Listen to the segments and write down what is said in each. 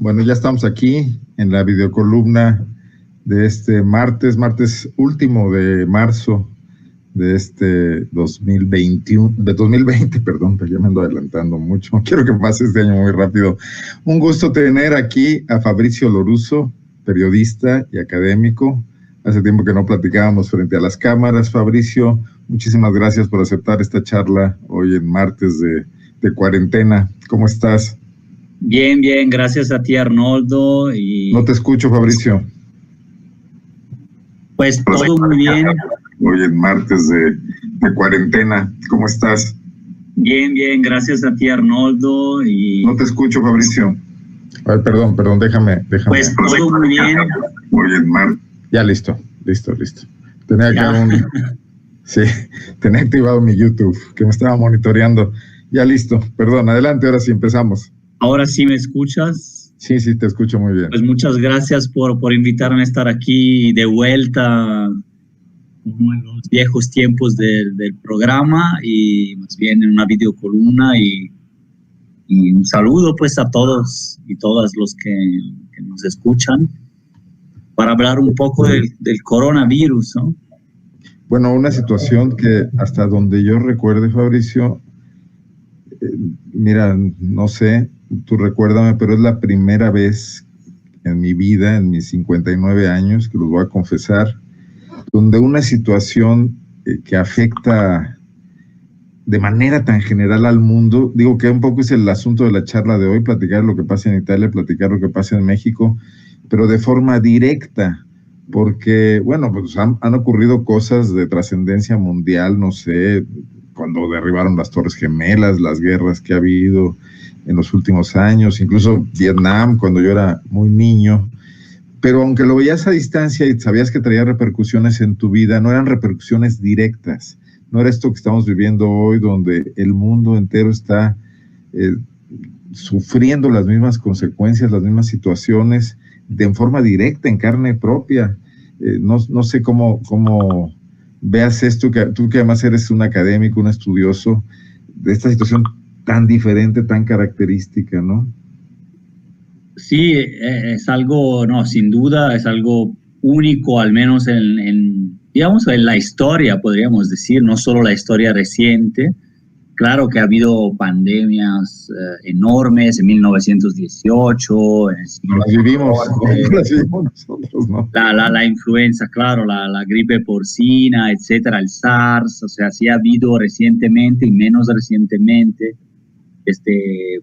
Bueno, ya estamos aquí en la videocolumna de este martes último de marzo de este 2020, perdón, pero ya me ando adelantando mucho. Quiero que pase este año muy rápido. Un gusto tener aquí a Fabricio Lorusso, periodista y académico. Hace tiempo que no platicábamos frente a las cámaras. Fabricio, muchísimas gracias por aceptar esta charla hoy en martes de cuarentena. ¿Cómo estás? Bien, gracias a ti, Arnoldo. No te escucho, Fabricio. Pues todo muy bien. Hoy en martes de cuarentena, ¿cómo estás? Bien, gracias a ti, Arnoldo. No te escucho, Fabricio. Ay, perdón, déjame. Pues todo muy bien. Hoy en martes. Ya, listo. Tenía acá tenía activado mi YouTube, que me estaba monitoreando. Ya listo, perdón, adelante, ahora sí empezamos. ¿Ahora sí me escuchas? Sí, te escucho muy bien. Pues muchas gracias por invitarme a estar aquí de vuelta, como en los viejos tiempos del programa, y más bien en una videocolumna, y un saludo pues a todos y todas los que nos escuchan, para hablar un poco del coronavirus, ¿no? Bueno, una situación que hasta donde yo recuerde, Fabricio, mira, no sé, tú recuérdame, pero es la primera vez en mi vida, en mis 59 años, que los voy a confesar, donde una situación que afecta de manera tan general al mundo. Digo que un poco es el asunto de la charla de hoy, platicar lo que pasa en Italia, platicar lo que pasa en México, pero de forma directa, porque, bueno, pues han ocurrido cosas de trascendencia mundial, no sé, cuando derribaron las Torres Gemelas, las guerras que ha habido en los últimos años, incluso Vietnam, cuando yo era muy niño. Pero aunque lo veías a distancia y sabías que traía repercusiones en tu vida, no eran repercusiones directas. No era esto que estamos viviendo hoy, donde el mundo entero está sufriendo las mismas consecuencias, las mismas situaciones, de forma directa, en carne propia. No sé cómo veas esto, tú que además eres un académico, un estudioso, de esta situación tan diferente, tan característica, ¿no? Sí, es algo, no, sin duda, es algo único, al menos digamos, en la historia, podríamos decir, no solo la historia reciente. Claro que ha habido pandemias enormes en 1918, en el siglo las vivimos nosotros, ¿no? La influenza, claro, la gripe porcina, etcétera, el SARS, o sea, sí ha habido recientemente y menos recientemente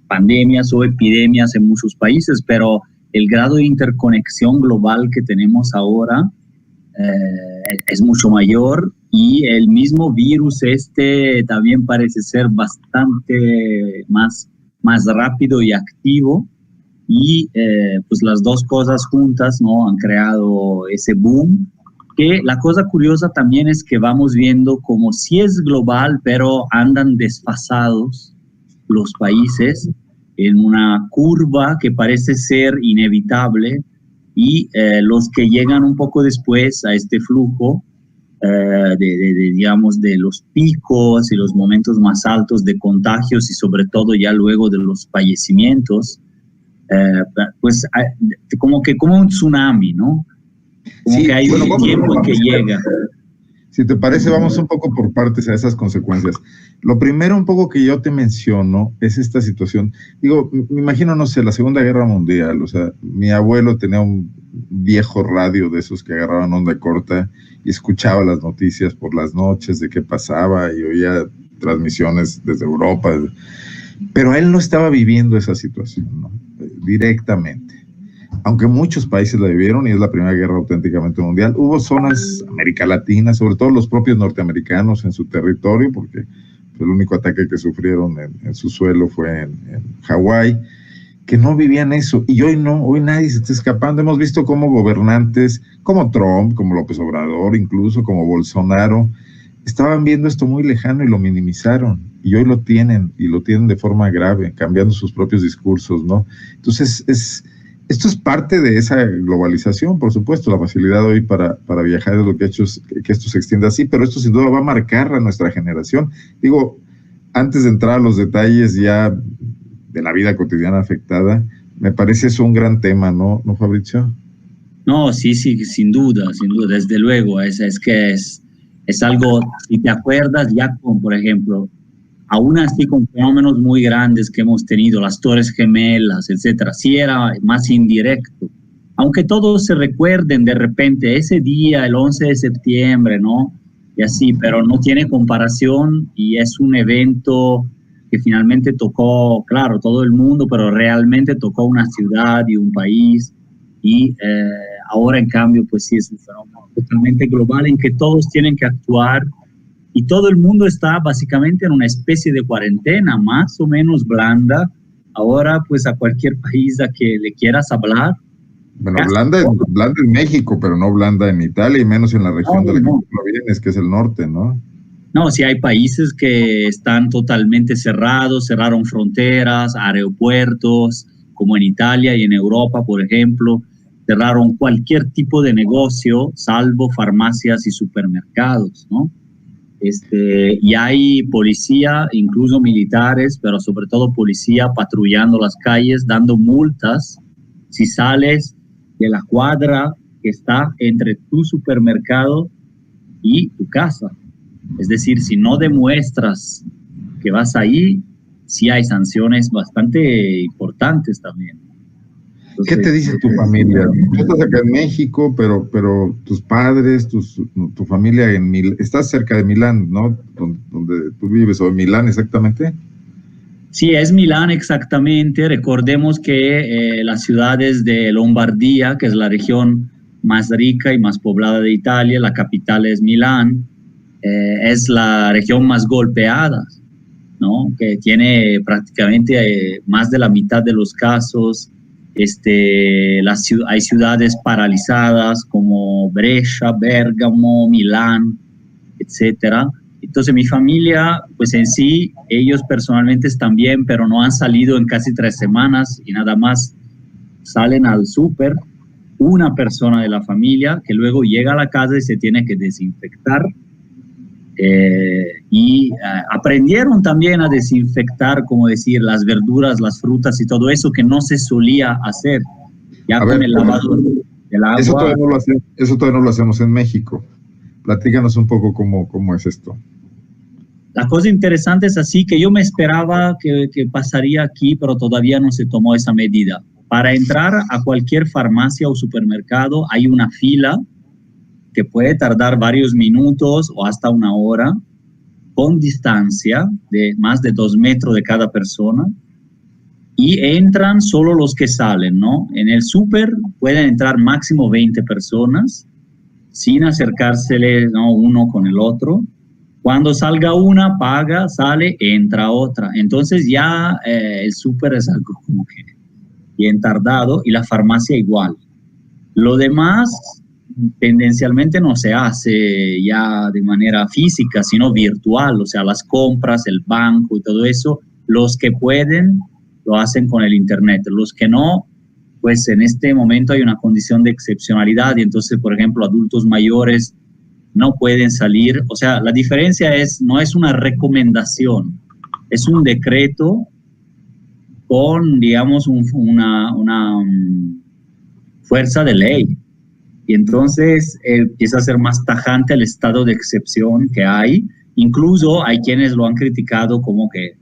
pandemias o epidemias en muchos países, pero el grado de interconexión global que tenemos ahora es mucho mayor, y el mismo virus también parece ser bastante más rápido y activo, y pues las dos cosas juntas, ¿no?, han creado ese boom. Que la cosa curiosa también es que vamos viendo como si es global, pero andan desfasados los países en una curva que parece ser inevitable, y los que llegan un poco después a este flujo digamos, de los picos y los momentos más altos de contagios, y sobre todo ya luego de los fallecimientos, pues como un tsunami, ¿no? Como sí, que hay un tiempo en que llega. Si te parece, vamos un poco por partes a esas consecuencias. Lo primero, un poco que yo te menciono, es esta situación. Digo, me imagino, no sé, la Segunda Guerra Mundial. O sea, mi abuelo tenía un viejo radio de esos que agarraban onda corta y escuchaba las noticias por las noches de qué pasaba y oía transmisiones desde Europa. Pero él no estaba viviendo esa situación, ¿no?, directamente. Aunque muchos países la vivieron, y es la primera guerra auténticamente mundial. Hubo zonas, América Latina, sobre todo los propios norteamericanos en su territorio, porque el único ataque que sufrieron en su suelo fue en Hawái, que no vivían eso. Y hoy no, hoy nadie se está escapando. Hemos visto cómo gobernantes como Trump, como López Obrador, incluso como Bolsonaro, estaban viendo esto muy lejano y lo minimizaron. Y hoy lo tienen, y lo tienen de forma grave, cambiando sus propios discursos, ¿no? Entonces, esto es parte de esa globalización, por supuesto. La facilidad hoy para viajar es lo que ha hecho que esto se extienda así, pero esto sin duda va a marcar a nuestra generación. Digo, antes de entrar a los detalles ya de la vida cotidiana afectada, me parece eso un gran tema, ¿no, Fabricio? No, sí, sin duda, desde luego. Es que es algo, si te acuerdas, ya con, por ejemplo, aún así con fenómenos muy grandes que hemos tenido, las Torres Gemelas, etcétera, sí era más indirecto. Aunque todos se recuerden de repente ese día, el 11 de septiembre, ¿no? Y así, pero no tiene comparación, y es un evento que finalmente tocó, claro, todo el mundo, pero realmente tocó una ciudad y un país. Y ahora, en cambio, pues sí es un fenómeno totalmente global en que todos tienen que actuar. Y todo el mundo está básicamente en una especie de cuarentena más o menos blanda. Ahora, pues a cualquier país a que le quieras hablar. Bueno, blanda en México, pero no blanda en Italia, y menos en la región de la que tú vienes, que es el norte, ¿no? No, sí hay países que están totalmente cerrados, cerraron fronteras, aeropuertos, como en Italia y en Europa, por ejemplo. Cerraron cualquier tipo de negocio, salvo farmacias y supermercados, ¿no? Y hay policía, incluso militares, pero sobre todo policía patrullando las calles, dando multas si sales de la cuadra que está entre tu supermercado y tu casa. Es decir, si no demuestras que vas ahí, sí hay sanciones bastante importantes también. ¿Qué te dice tu familia? Tú estás acá en México, pero tus padres, tu familia en Milán, estás cerca de Milán, ¿no? Donde tú vives, o en Milán exactamente. Sí, es Milán exactamente. Recordemos que las ciudades de Lombardía, que es la región más rica y más poblada de Italia, la capital es Milán, es la región más golpeada, ¿no? Que tiene prácticamente más de la mitad de los casos. Hay ciudades paralizadas como Brescia, Bérgamo, Milán, etcétera. Entonces mi familia, pues en sí, ellos personalmente están bien, pero no han salido en casi 3 semanas y nada más salen al súper una persona de la familia que luego llega a la casa y se tiene que desinfectar. Aprendieron también a desinfectar, como decir, las verduras, las frutas y todo eso que no se solía hacer. Ya con el lavado del agua. Eso todavía no lo hacemos en México. Platícanos un poco cómo es esto. La cosa interesante es así que yo me esperaba que pasaría aquí, pero todavía no se tomó esa medida. Para entrar a cualquier farmacia o supermercado hay una fila que puede tardar varios minutos o hasta 1 hora, con distancia de más de 2 metros de cada persona, y entran solo los que salen, ¿no? En el súper pueden entrar máximo 20 personas, sin acercársele, ¿no?, uno con el otro. Cuando salga una, paga, sale, entra otra. Entonces ya el súper es algo como que bien tardado, y la farmacia igual. Lo demás tendencialmente no se hace ya de manera física, sino virtual, o sea, las compras, el banco y todo eso, los que pueden lo hacen con el internet, los que no, pues en este momento hay una condición de excepcionalidad y entonces, por ejemplo, adultos mayores no pueden salir. O sea, la diferencia no es una recomendación, es un decreto con, digamos, una fuerza de ley. Y entonces empieza a ser más tajante el estado de excepción que hay. Incluso hay quienes lo han criticado como que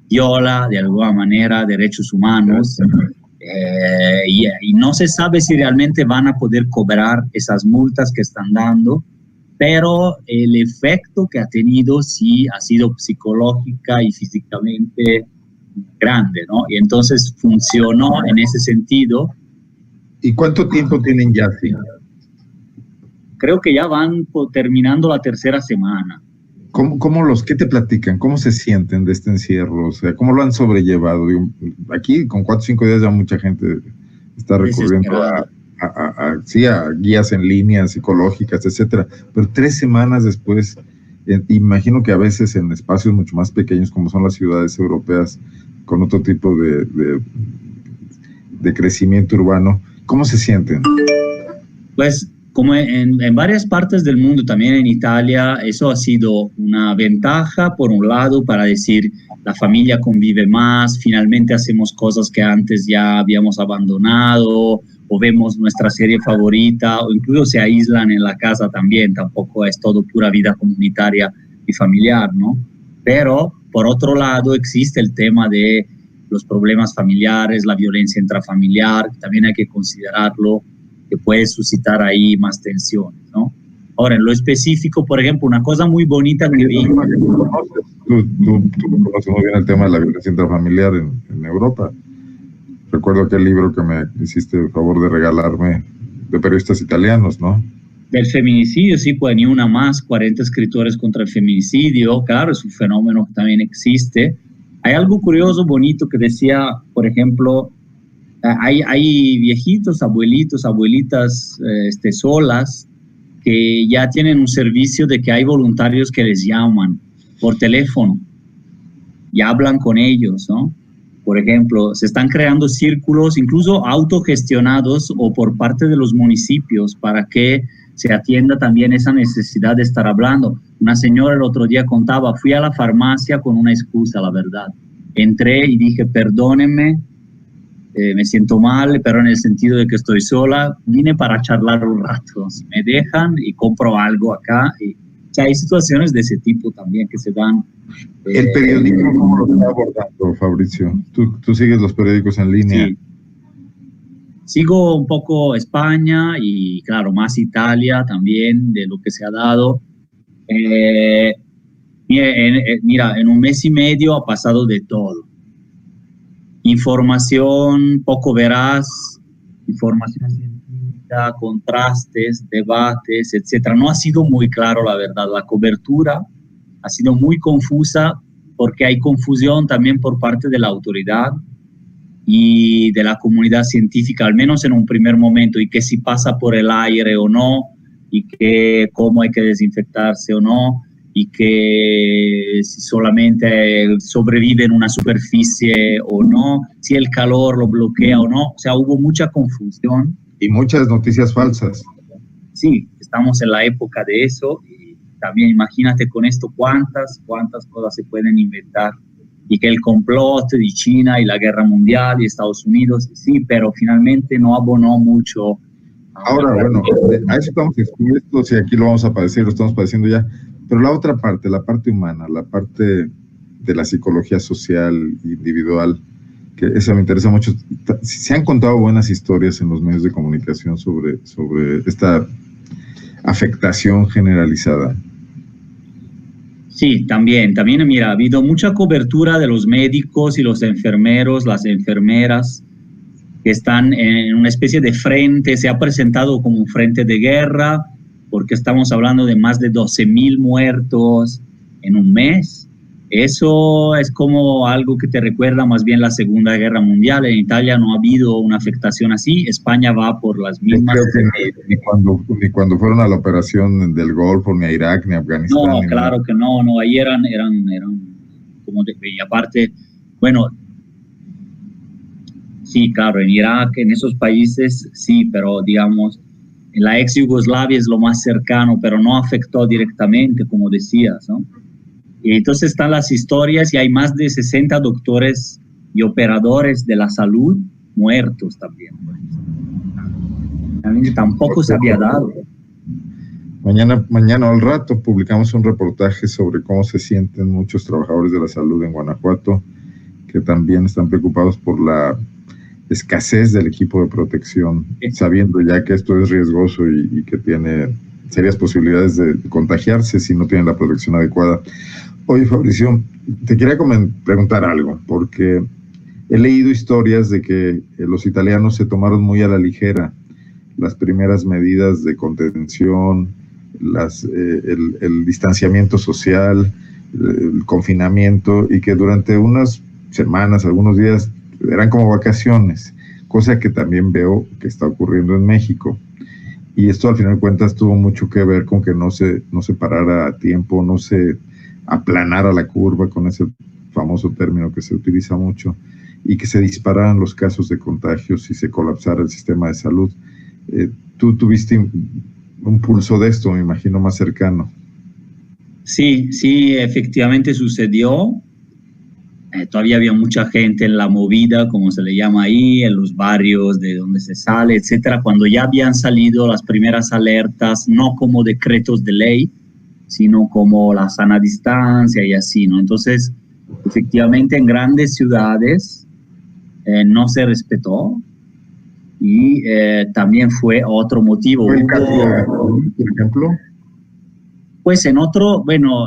viola de alguna manera derechos humanos. Y no se sabe si realmente van a poder cobrar esas multas que están dando, pero el efecto que ha tenido sí ha sido psicológica y físicamente grande, ¿no? Y entonces funcionó en ese sentido. ¿Y cuánto tiempo tienen ya así? Creo que ya van terminando la 3ª semana. ¿Qué te platican? ¿Cómo se sienten de este encierro? O sea, ¿cómo lo han sobrellevado? Digo, aquí con 4 o 5 días ya mucha gente está recurriendo a guías en línea, psicológicas, etcétera. Pero 3 semanas después, imagino que a veces en espacios mucho más pequeños como son las ciudades europeas, con otro tipo de crecimiento urbano, ¿cómo se sienten? Pues como en varias partes del mundo, también en Italia, eso ha sido una ventaja, por un lado, para decir la familia convive más, finalmente hacemos cosas que antes ya habíamos abandonado, o vemos nuestra serie favorita, o incluso se aíslan en la casa también, tampoco es todo pura vida comunitaria y familiar, ¿no? Pero, por otro lado, existe el tema de los problemas familiares, la violencia intrafamiliar, que también hay que considerarlo, que puede suscitar ahí más tensiones, ¿no? Ahora, en lo específico, por ejemplo, una cosa muy bonita que vi... Tú conoces muy bien el tema de la violencia intrafamiliar en Europa. Recuerdo aquel libro que me hiciste el favor de regalarme de periodistas italianos, ¿no? Del feminicidio, sí, pues ni una más, 40 escritores contra el feminicidio. Claro, es un fenómeno que también existe. Hay algo curioso, bonito, que decía, por ejemplo... Hay viejitos, abuelitos, abuelitas solas que ya tienen un servicio de que hay voluntarios que les llaman por teléfono y hablan con ellos, ¿no? Por ejemplo, se están creando círculos, incluso autogestionados o por parte de los municipios, para que se atienda también esa necesidad de estar hablando. Una señora el otro día contaba, fui a la farmacia con una excusa, la verdad. Entré y dije, perdónenme, me siento mal, pero en el sentido de que estoy sola, vine para charlar un rato, si me dejan y compro algo acá. O sea, hay situaciones de ese tipo también que se dan. ¿El periodismo cómo lo está abordando, Fabricio? ¿Tú sigues los periódicos en línea? Sí. Sigo un poco España y, claro, más Italia también, de lo que se ha dado. Eh, Mira, en un mes y medio ha pasado de todo. Información poco veraz, información científica, contrastes, debates, etcétera. No ha sido muy claro, la verdad. La cobertura ha sido muy confusa porque hay confusión también por parte de la autoridad y de la comunidad científica, al menos en un primer momento, y que si pasa por el aire o no, y que cómo hay que desinfectarse o no, y que si solamente sobrevive en una superficie o no, si el calor lo bloquea o no. O sea, hubo mucha confusión. Y muchas noticias falsas. Sí, estamos en la época de eso, y también imagínate con esto cuántas cosas se pueden inventar. Y que el complot de China y la guerra mundial y Estados Unidos, sí, pero finalmente no abonó mucho. Ahora, bueno, a eso estamos expuestos y aquí lo vamos a padecer, lo estamos padeciendo ya. Pero la otra parte, la parte humana, la parte de la psicología social, individual, que esa me interesa mucho. Se han contado buenas historias en los medios de comunicación sobre esta afectación generalizada. Sí, también, mira, ha habido mucha cobertura de los médicos y los enfermeros, las enfermeras, que están en una especie de frente. Se ha presentado como un frente de guerra, porque estamos hablando de más de 12,000 muertos en un mes. Eso es como algo que te recuerda más bien la Segunda Guerra Mundial. En Italia no ha habido una afectación así. España va por las mismas. Creo que ni cuando fueron a la operación del Golfo, ni a Irak, ni a Afganistán. No, claro que no. Ahí eran como y aparte, bueno, sí, claro, en Irak, en esos países, sí, pero digamos, en la ex Yugoslavia es lo más cercano, pero no afectó directamente, como decías, ¿no? Y entonces están las historias y hay más de 60 doctores y operadores de la salud muertos también. Tampoco se había dado. Mañana al rato publicamos un reportaje sobre cómo se sienten muchos trabajadores de la salud en Guanajuato, que también están preocupados por la escasez del equipo de protección, sabiendo ya que esto es riesgoso y que tiene serias posibilidades de contagiarse si no tienen la protección adecuada. Oye, Fabricio, te quería preguntar algo, porque he leído historias de que los italianos se tomaron muy a la ligera las primeras medidas de contención, el distanciamiento social, el confinamiento, y que durante unas semanas, algunos días, eran como vacaciones, cosa que también veo que está ocurriendo en México. Y esto al final de cuentas tuvo mucho que ver con que no se parara a tiempo, no se aplanara la curva, con ese famoso término que se utiliza mucho, y que se dispararan los casos de contagios y se colapsara el sistema de salud. Tú tuviste un pulso de esto, me imagino, más cercano. Sí, efectivamente sucedió. Todavía había mucha gente en la movida, como se le llama ahí, en los barrios de donde se sale, etcétera, cuando ya habían salido las primeras alertas, no como decretos de ley, sino como la sana distancia y así, ¿no? Entonces, efectivamente, en grandes ciudades no se respetó, y también fue otro motivo. ¿Fue el caso de, por ejemplo? Pues en otro, bueno,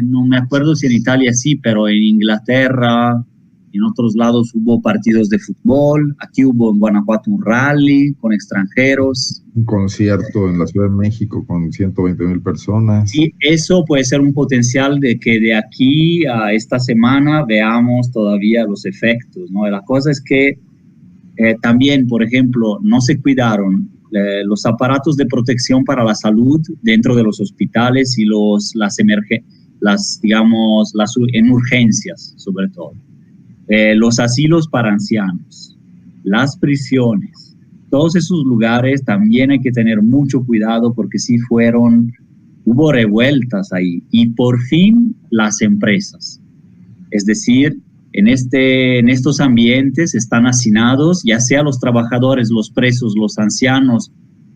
no me acuerdo si en Italia sí, pero en Inglaterra, en otros lados hubo partidos de fútbol. Aquí hubo en Guanajuato un rally con extranjeros. Un concierto en la Ciudad de México con 120,000 personas. Y eso puede ser un potencial de que de aquí a esta semana veamos todavía los efectos, ¿no? La cosa es que también, por ejemplo, no se cuidaron los aparatos de protección para la salud dentro de los hospitales y en urgencias, sobre todo. Los asilos para ancianos, las prisiones, todos esos lugares también hay que tener mucho cuidado, porque sí hubo revueltas ahí. Y por fin las empresas, es decir, en estos ambientes están hacinados, ya sea los trabajadores, los presos, los ancianos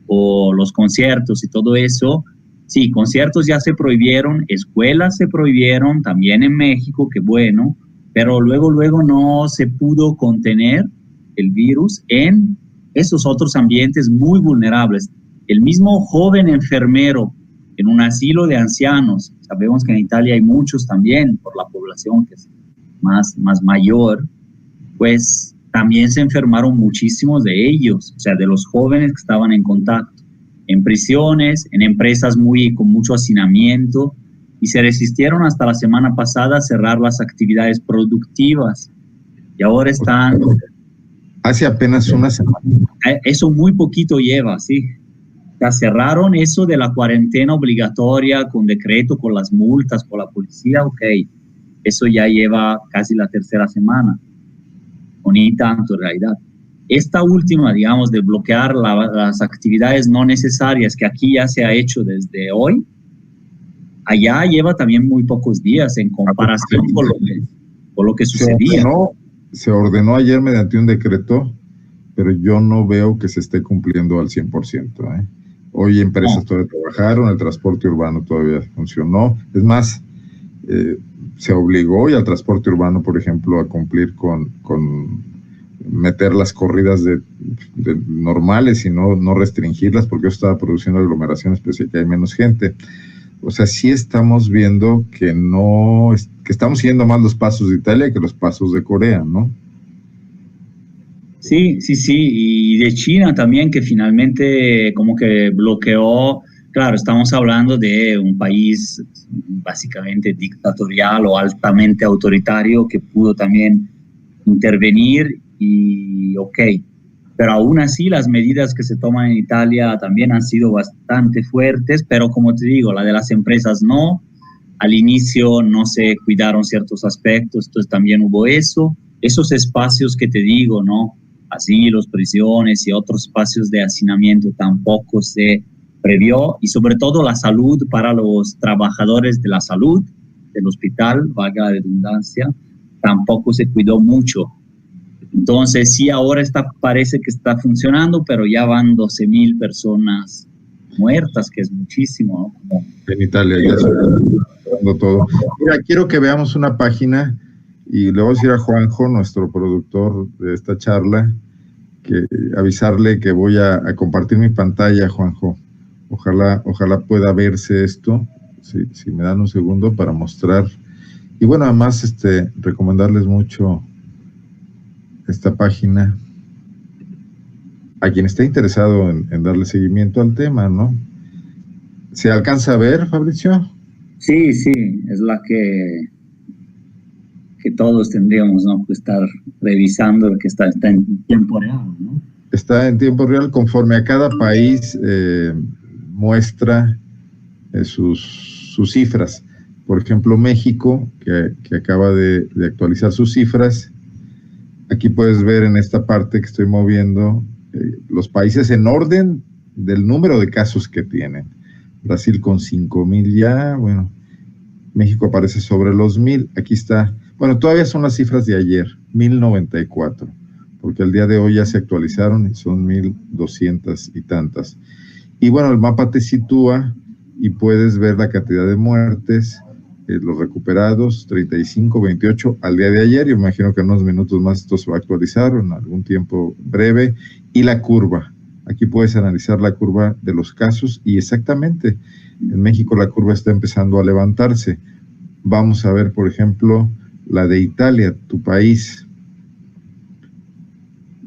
o los conciertos y todo eso. Sí, conciertos ya se prohibieron, escuelas se prohibieron, también en México, qué bueno, pero luego no se pudo contener el virus en esos otros ambientes muy vulnerables. El mismo joven enfermero en un asilo de ancianos, sabemos que en Italia hay muchos también por la población que es más mayor, pues también se enfermaron muchísimos de ellos, o sea, de los jóvenes que estaban en contacto, en prisiones, en empresas con mucho hacinamiento, y se resistieron hasta la semana pasada a cerrar las actividades productivas. Y ahora están... Hace apenas una semana. Eso muy poquito lleva, sí. Ya cerraron eso de la cuarentena obligatoria con decreto, con las multas, con la policía, ok. Eso ya lleva casi la tercera semana. O ni tanto en realidad. Esta última, digamos, de bloquear las actividades no necesarias, que aquí ya se ha hecho desde hoy, allá lleva también muy pocos días en comparación con lo que sucedía. Se ordenó ayer mediante un decreto, pero yo no veo que se esté cumpliendo al 100%. Hoy empresas todavía trabajaron, el transporte urbano todavía funcionó. Es más, se obligó hoy al transporte urbano, por ejemplo, a cumplir con meter las corridas de normales y no restringirlas, porque eso estaba produciendo aglomeraciones, pese a que hay menos gente. O sea, sí estamos viendo que estamos siguiendo más los pasos de Italia que los pasos de Corea, ¿no? Sí, y de China también, que finalmente como que bloqueó. Claro, estamos hablando de un país básicamente dictatorial o altamente autoritario que pudo también intervenir y ok. Pero aún así las medidas que se toman en Italia también han sido bastante fuertes, pero como te digo, la de las empresas no. Al inicio no se cuidaron ciertos aspectos, entonces también hubo eso. Esos espacios que te digo, ¿no? Asilos, prisiones y otros espacios de hacinamiento tampoco se previó, y sobre todo la salud para los trabajadores de la salud del hospital, valga la redundancia, tampoco se cuidó mucho. Entonces sí, ahora parece que está funcionando, pero ya van 12,000 personas muertas, que es muchísimo, ¿no? En Italia ya se está dando todo. Mira, quiero que veamos una página y le voy a decir a Juanjo, nuestro productor de esta charla, que avisarle que voy a compartir mi pantalla, Juanjo. Ojalá pueda verse esto, si me dan un segundo para mostrar. Y bueno, además recomendarles mucho esta página a quien esté interesado en darle seguimiento al tema, ¿no? ¿Se alcanza a ver, Fabricio? Sí, es la que todos tendríamos, ¿no?, que estar revisando, que está en tiempo real, ¿no? Está en tiempo real, conforme a cada país muestra sus cifras. Por ejemplo, México, que acaba de actualizar sus cifras. Aquí puedes ver en esta parte que estoy moviendo los países en orden del número de casos que tienen. Brasil con 5,000 ya, bueno, México aparece sobre los 1,000. Aquí está, bueno, todavía son las cifras de ayer, 1,094, porque el día de hoy ya se actualizaron y son 1,200 y tantas. Y bueno, el mapa te sitúa y puedes ver la cantidad de muertes, los recuperados, 35, 28 al día de ayer. Yo imagino que en unos minutos más esto se va a actualizar, en algún tiempo breve. Y la curva. Aquí puedes analizar la curva de los casos y exactamente, en México la curva está empezando a levantarse. Vamos a ver, por ejemplo, la de Italia, tu país,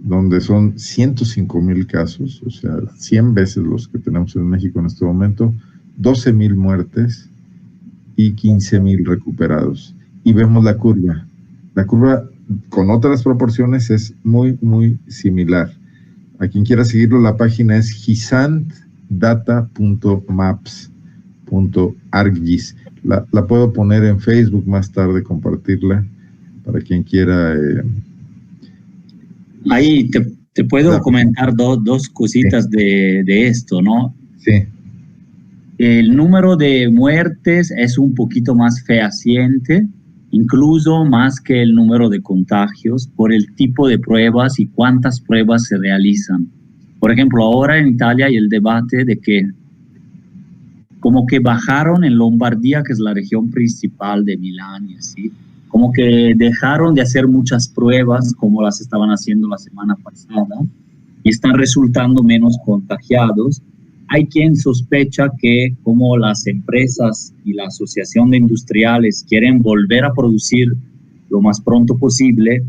donde son 105,000 casos, o sea, 100 veces los que tenemos en México en este momento, 12,000 muertes y 15,000 recuperados. Y vemos la curva. La curva con otras proporciones es muy, muy similar. A quien quiera seguirlo, la página es gisantdata.maps.argis. La puedo poner en Facebook más tarde, compartirla, para quien quiera. Ahí te puedo comentar dos cositas sí. de esto, ¿no? Sí. El número de muertes es un poquito más fehaciente, incluso más que el número de contagios, por el tipo de pruebas y cuántas pruebas se realizan. Por ejemplo, ahora en Italia hay el debate de que como que bajaron en Lombardía, que es la región principal de Milán, y así, como que dejaron de hacer muchas pruebas como las estaban haciendo la semana pasada, y están resultando menos contagiados. Hay quien sospecha que como las empresas y la Asociación de Industriales quieren volver a producir lo más pronto posible,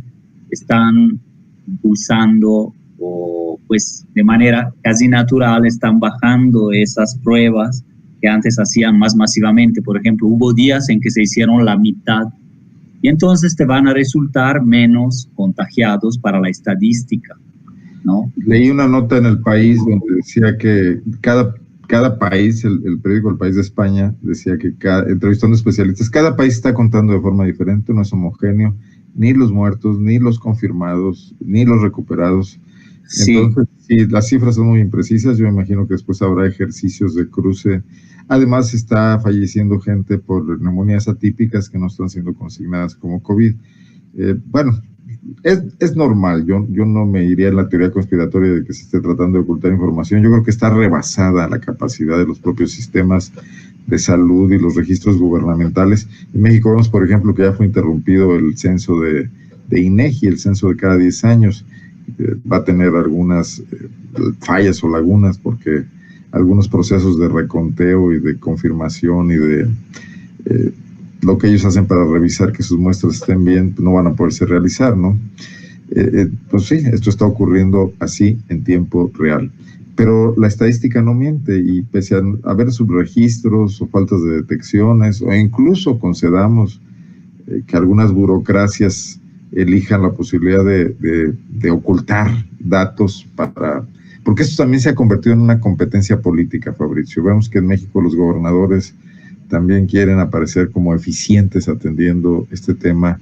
están impulsando o pues de manera casi natural están bajando esas pruebas que antes hacían más masivamente. Por ejemplo, hubo días en que se hicieron la mitad y entonces te van a resultar menos contagiados para la estadística, ¿no? Leí una nota en El País donde decía que cada país, el periódico El País de España, decía que entrevistando especialistas, cada país está contando de forma diferente, no es homogéneo, ni los muertos, ni los confirmados, ni los recuperados. Sí. Entonces, sí, las cifras son muy imprecisas. Yo imagino que después habrá ejercicios de cruce. Además, está falleciendo gente por neumonías atípicas que no están siendo consignadas como COVID. Bueno, es normal. Yo no me iría en la teoría conspiratoria de que se esté tratando de ocultar información. Yo creo que está rebasada la capacidad de los propios sistemas de salud y los registros gubernamentales. En México vemos, por ejemplo, que ya fue interrumpido el censo de INEGI, el censo de cada 10 años. Va a tener algunas fallas o lagunas porque algunos procesos de reconteo y de confirmación y de lo que ellos hacen para revisar que sus muestras estén bien, no van a poderse realizar, ¿no? Pues sí, esto está ocurriendo así en tiempo real. Pero la estadística no miente y pese a haber subregistros o faltas de detecciones o incluso concedamos que algunas burocracias elijan la posibilidad de ocultar datos porque esto también se ha convertido en una competencia política, Fabricio. Vemos que en México los gobernadores también quieren aparecer como eficientes atendiendo este tema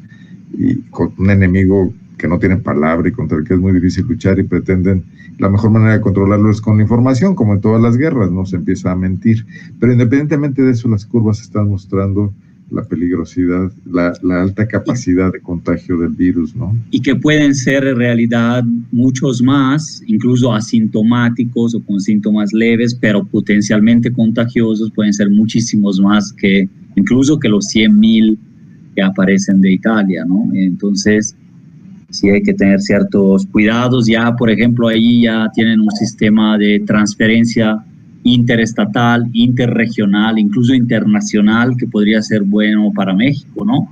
y con un enemigo que no tiene palabra y contra el que es muy difícil luchar y pretenden la mejor manera de controlarlo es con información, como en todas las guerras, ¿no? Se empieza a mentir. Pero independientemente de eso, las curvas están mostrando la peligrosidad, la alta capacidad de contagio del virus, ¿no? Y que pueden ser en realidad muchos más, incluso asintomáticos o con síntomas leves, pero potencialmente contagiosos, pueden ser muchísimos más que incluso que los 100,000 que aparecen de Italia, ¿no? Entonces, sí hay que tener ciertos cuidados. Ya, por ejemplo, ahí ya tienen un sistema de transferencia interestatal, interregional, incluso internacional, que podría ser bueno para México, ¿no?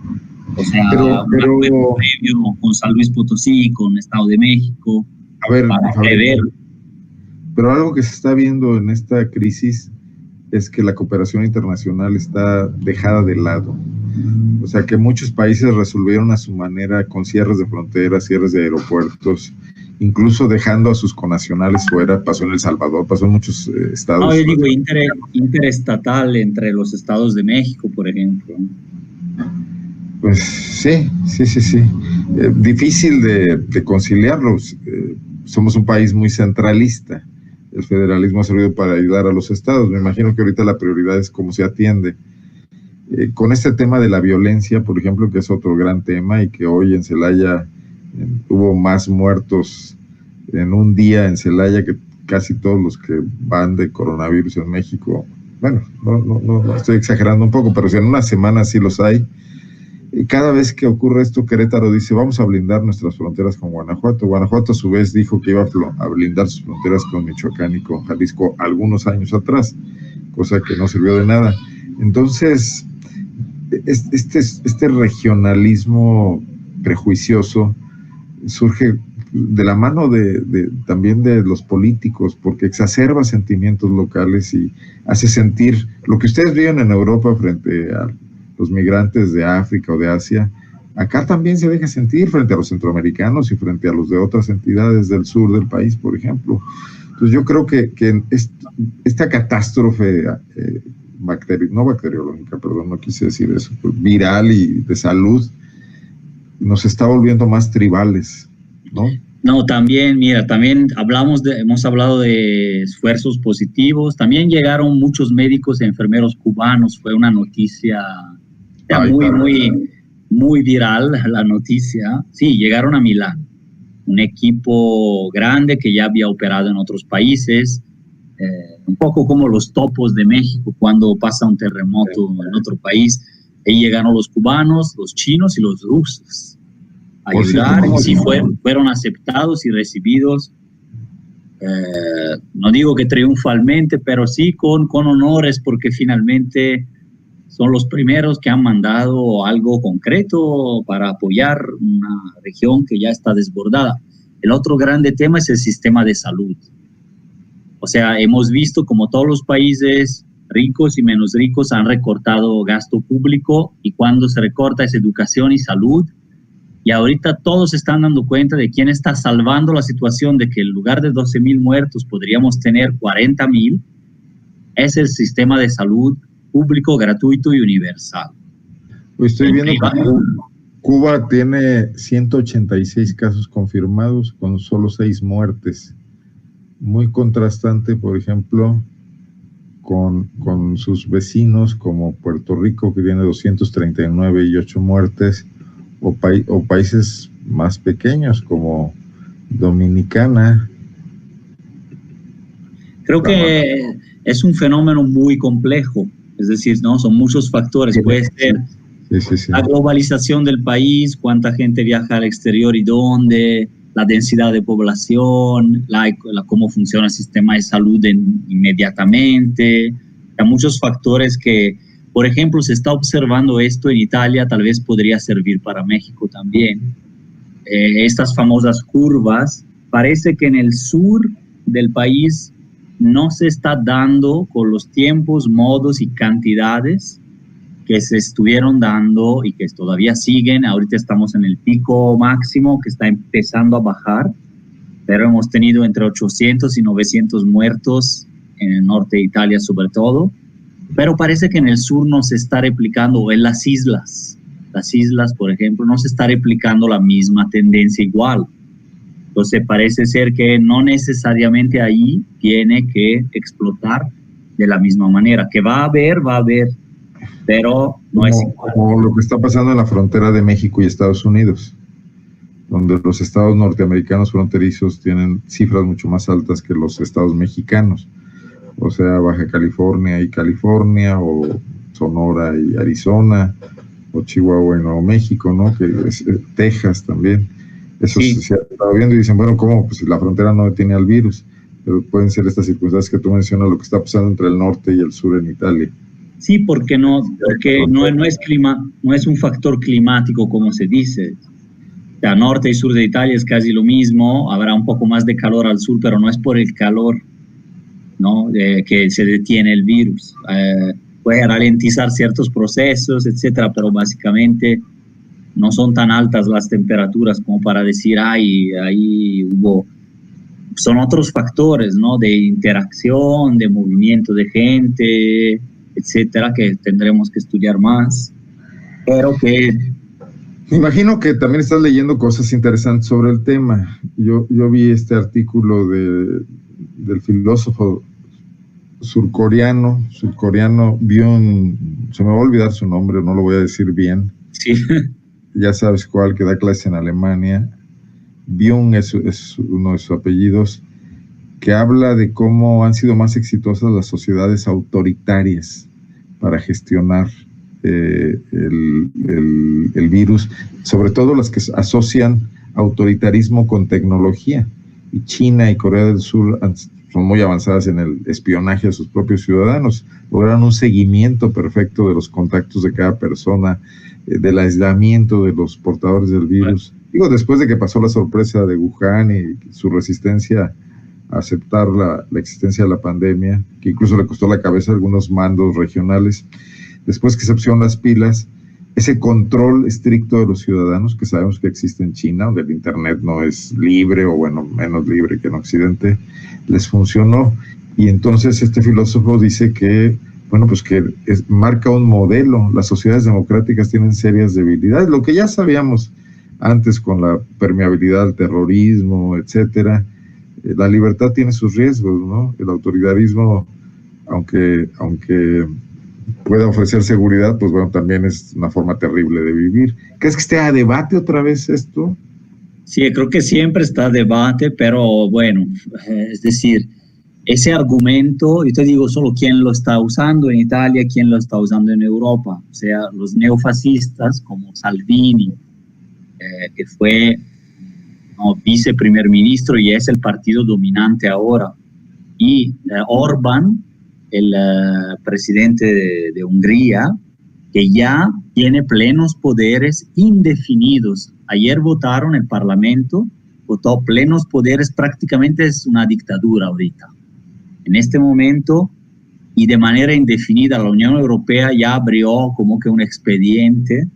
O sea, un acuerdo previo con San Luis Potosí, con Estado de México, a ver, para prever. Pero algo que se está viendo en esta crisis es que la cooperación internacional está dejada de lado. O sea, que muchos países resolvieron a su manera con cierres de fronteras, cierres de aeropuertos, incluso dejando a sus connacionales fuera. Pasó en El Salvador, pasó en muchos estados. No, yo digo interestatal entre los estados de México, por ejemplo. Pues sí. Difícil de conciliarlos. Somos un país muy centralista. El federalismo ha servido para ayudar a los estados. Me imagino que ahorita la prioridad es cómo se atiende. Con este tema de la violencia, por ejemplo, que es otro gran tema y que hoy en Celaya hubo más muertos en un día en Celaya que casi todos los que van de coronavirus en México. Bueno, no estoy exagerando un poco, pero si en una semana sí los hay. Y cada vez que ocurre esto, Querétaro dice, vamos a blindar nuestras fronteras con Guanajuato. Guanajuato a su vez dijo que iba a blindar sus fronteras con Michoacán y con Jalisco algunos años atrás, cosa que no sirvió de nada. Entonces, este regionalismo prejuicioso surge de la mano también de los políticos, porque exacerba sentimientos locales y hace sentir lo que ustedes viven en Europa frente a los migrantes de África o de Asia. Acá también se deja sentir frente a los centroamericanos y frente a los de otras entidades del sur del país, por ejemplo. Entonces yo creo que esta catástrofe no bacteriológica, perdón, no quise decir eso, viral y de salud, nos está volviendo más tribales, ¿no? No, también, mira, también hemos hablado de esfuerzos positivos, también llegaron muchos médicos y enfermeros cubanos, fue una noticia muy viral la noticia. Sí, llegaron a Milán, un equipo grande que ya había operado en otros países, un poco como los topos de México cuando pasa un terremoto en otro país. Ahí llegaron los cubanos, los chinos y los rusos a ayudar, y sí fueron aceptados y recibidos no digo que triunfalmente, pero sí con honores, porque finalmente son los primeros que han mandado algo concreto para apoyar una región que ya está desbordada. El otro grande tema es el sistema de salud. O sea, hemos visto como todos los países ricos y menos ricos han recortado gasto público, y cuando se recorta es educación y salud. Y ahorita todos se están dando cuenta de quién está salvando la situación, de que en lugar de 12,000 muertos podríamos tener 40,000. Es el sistema de salud público, gratuito y universal. Pues estoy viendo que Cuba tiene 186 casos confirmados con solo 6 muertes. Muy contrastante, por ejemplo, con sus vecinos como Puerto Rico, que tiene 239 y 8 muertes, o países más pequeños como Dominicana. Creo que es un fenómeno muy complejo. Es decir, ¿no? Son muchos factores. Puede ser la globalización del país, cuánta gente viaja al exterior y dónde, la densidad de población, cómo funciona el sistema de salud inmediatamente. Hay muchos factores que, por ejemplo, se está observando esto en Italia, tal vez podría servir para México también. Estas famosas curvas, parece que en el sur del país no se está dando con los tiempos, modos y cantidades que se estuvieron dando y que todavía siguen. Ahorita estamos en el pico máximo que está empezando a bajar, pero hemos tenido entre 800 y 900 muertos en el norte de Italia sobre todo, pero parece que en el sur no se está replicando, o en las islas, por ejemplo, no se está replicando la misma tendencia igual. Entonces parece ser que no necesariamente ahí tiene que explotar de la misma manera. Que va a haber, pero no es igual. Como lo que está pasando en la frontera de México y Estados Unidos, donde los estados norteamericanos fronterizos tienen cifras mucho más altas que los estados mexicanos. O sea, Baja California y California, o Sonora y Arizona, o Chihuahua y Nuevo México, ¿no? Que es Texas también. Eso sí. Se ha estado viendo y dicen, bueno, ¿cómo? Pues la frontera no detiene al virus, pero pueden ser estas circunstancias que tú mencionas, lo que está pasando entre el norte y el sur en Italia. Sí, porque no es un factor climático como se dice. O sea, norte y sur de Italia es casi lo mismo, habrá un poco más de calor al sur, pero no es por el calor, ¿no? Que se detiene el virus. Puede ralentizar ciertos procesos, etcétera, pero básicamente no son tan altas las temperaturas como para decir, ahí hubo. Son otros factores, ¿no? De interacción, de movimiento de gente, etcétera, que tendremos que estudiar más. Pero que... Me imagino que también estás leyendo cosas interesantes sobre el tema. Yo vi este artículo del filósofo surcoreano Byung, se me va a olvidar su nombre, no lo voy a decir bien. Sí. Ya sabes cuál, que da clase en Alemania. Byung es uno de sus apellidos, que habla de cómo han sido más exitosas las sociedades autoritarias para gestionar el virus, sobre todo las que asocian autoritarismo con tecnología. Y China y Corea del Sur son muy avanzadas en el espionaje a sus propios ciudadanos, lograron un seguimiento perfecto de los contactos de cada persona, del aislamiento de los portadores del virus. Digo, después de que pasó la sorpresa de Wuhan y su resistencia a aceptar la existencia de la pandemia, que incluso le costó la cabeza a algunos mandos regionales, después que se pusieron las pilas, ese control estricto de los ciudadanos que sabemos que existe en China, donde el internet no es libre, o bueno, menos libre que en Occidente, les funcionó. Y entonces este filósofo dice que, bueno, pues que marca un modelo. Las sociedades democráticas tienen serias debilidades, lo que ya sabíamos antes con la permeabilidad al terrorismo, etcétera. La libertad tiene sus riesgos, ¿no? El autoritarismo, aunque pueda ofrecer seguridad, pues bueno, también es una forma terrible de vivir. ¿Crees que esté a debate otra vez esto? Sí, creo que siempre está a debate, pero bueno, es decir, ese argumento, yo te digo solo quién lo está usando en Italia, quién lo está usando en Europa. O sea, los neofascistas como Salvini, que fue ¿no? Viceprimer ministro y es el partido dominante ahora. Y Orbán, el presidente de Hungría, que ya tiene plenos poderes indefinidos. Ayer votaron el Parlamento, votó plenos poderes, prácticamente es una dictadura ahorita. En este momento, y de manera indefinida, la Unión Europea ya abrió como que un expediente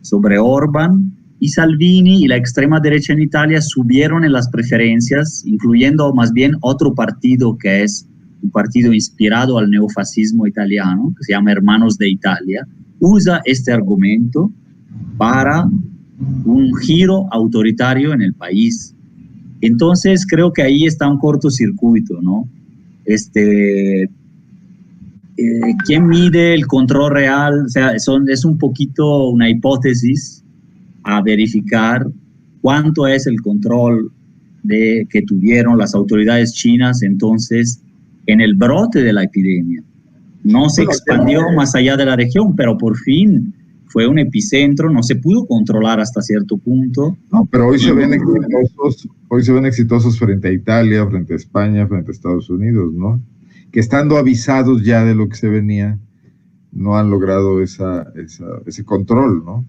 sobre Orbán, y Salvini y la extrema derecha en Italia subieron en las preferencias, incluyendo más bien otro partido que es un partido inspirado al neofascismo italiano, que se llama Hermanos de Italia, usa este argumento para un giro autoritario en el país. Entonces creo que ahí está un cortocircuito, ¿no? ¿Quién mide el control real? O sea, es un poquito una hipótesis a verificar cuánto es el control que tuvieron las autoridades chinas entonces en el brote de la epidemia. No se expandió más allá de la región, pero por fin fue un epicentro, no se pudo controlar hasta cierto punto. No, pero hoy se ven exitosos frente a Italia, frente a España, frente a Estados Unidos, ¿no? Que estando avisados ya de lo que se venía, no han logrado ese control, ¿no?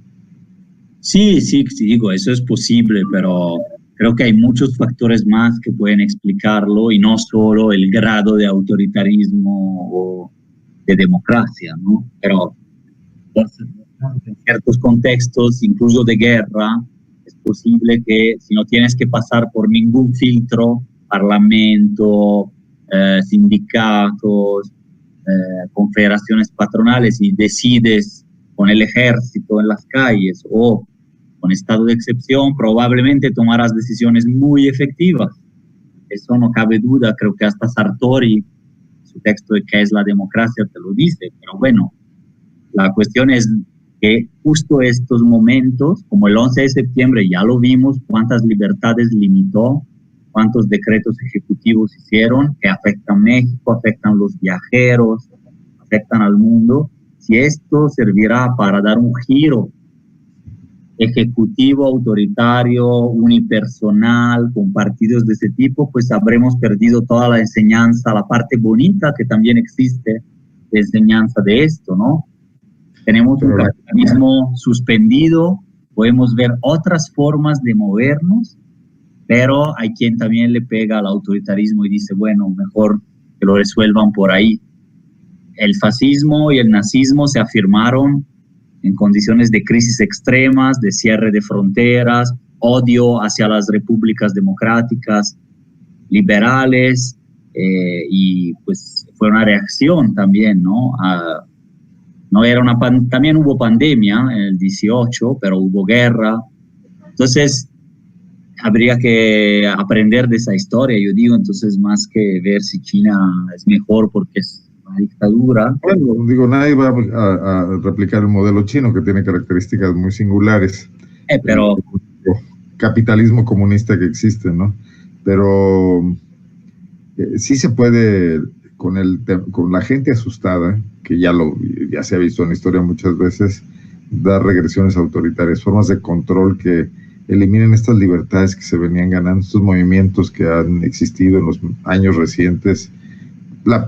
Sí, digo, eso es posible, pero creo que hay muchos factores más que pueden explicarlo y no solo el grado de autoritarismo o de democracia, ¿no? Pero en ciertos contextos, incluso de guerra, es posible que si no tienes que pasar por ningún filtro, parlamento, sindicatos, confederaciones patronales, y decides con el ejército en las calles o con estado de excepción, probablemente tomarás decisiones muy efectivas. Eso no cabe duda, creo que hasta Sartori, su texto de ¿Qué es la democracia?, te lo dice. Pero bueno, la cuestión es que justo estos momentos, como el 11 de septiembre, ya lo vimos, cuántas libertades limitó, cuántos decretos ejecutivos hicieron que afectan a México, afectan a los viajeros, afectan al mundo. Si esto servirá para dar un giro ejecutivo, autoritario, unipersonal, con partidos de ese tipo, pues habremos perdido toda la enseñanza, la parte bonita que también existe de enseñanza de esto, ¿no? Tenemos un capitalismo suspendido, podemos ver otras formas de movernos, pero hay quien también le pega al autoritarismo y dice, bueno, mejor que lo resuelvan por ahí. El fascismo y el nazismo se afirmaron en condiciones de crisis extremas, de cierre de fronteras, odio hacia las repúblicas democráticas, liberales, y pues fue una reacción también, ¿no? No era también hubo pandemia en el 18, pero hubo guerra. Entonces, habría que aprender de esa historia, yo digo, entonces más que ver si China es mejor porque es una dictadura. Bueno, digo, nadie va a replicar el modelo chino, que tiene características muy singulares. Pero El capitalismo comunista que existe, ¿no? Pero sí se puede, con la gente asustada, que ya se ha visto en la historia muchas veces, dar regresiones autoritarias, formas de control que eliminen estas libertades que se venían ganando, estos movimientos que han existido en los años recientes,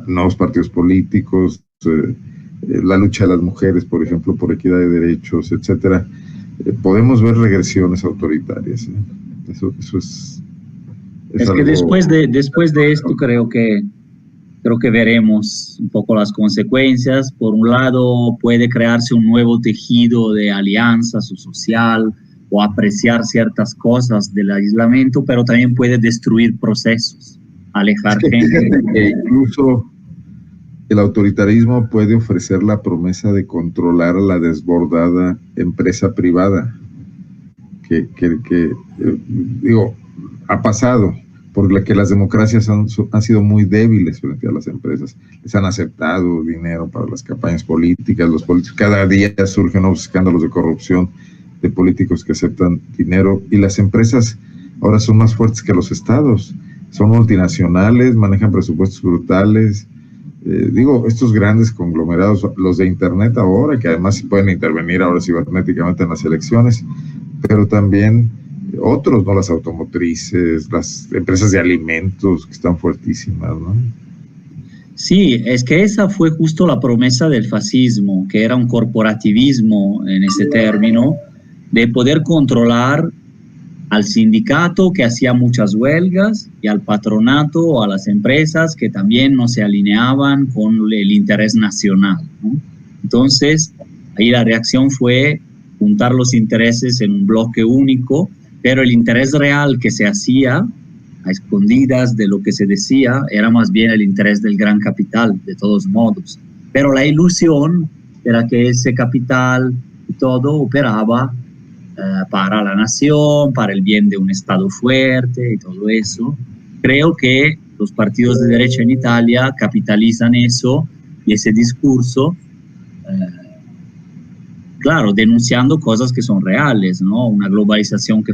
nuevos partidos políticos, la lucha de las mujeres, por ejemplo, por equidad de derechos, etcétera. Podemos ver regresiones autoritarias. Eso es que algo... después de esto creo que veremos un poco las consecuencias. Por un lado, puede crearse un nuevo tejido de alianzas o social, o apreciar ciertas cosas del aislamiento, pero también puede destruir procesos, alejar gente. Que incluso el autoritarismo puede ofrecer la promesa de controlar a la desbordada empresa privada, que digo, ha pasado, por la que las democracias han sido muy débiles frente a las empresas. Les han aceptado dinero para las campañas políticas, los políticos, cada día surgen nuevos escándalos de corrupción de políticos que aceptan dinero, y las empresas ahora son más fuertes que los estados, son multinacionales, manejan presupuestos brutales. Digo, estos grandes conglomerados, los de internet ahora, que además pueden intervenir ahora cibernéticamente en las elecciones, pero también otros, ¿no? Las automotrices, las empresas de alimentos que están fuertísimas, ¿no? Sí, es que esa fue justo la promesa del fascismo, que era un corporativismo en ese término, de poder controlar al sindicato que hacía muchas huelgas y al patronato o a las empresas que también no se alineaban con el interés nacional, ¿no? Entonces, ahí la reacción fue juntar los intereses en un bloque único, pero el interés real que se hacía a escondidas de lo que se decía era más bien el interés del gran capital, de todos modos. Pero la ilusión era que ese capital y todo operaba para la nación, para el bien de un Estado fuerte y todo eso. Creo que los partidos de derecha en Italia capitalizan eso y ese discurso, claro, denunciando cosas que son reales, ¿no? Una globalización que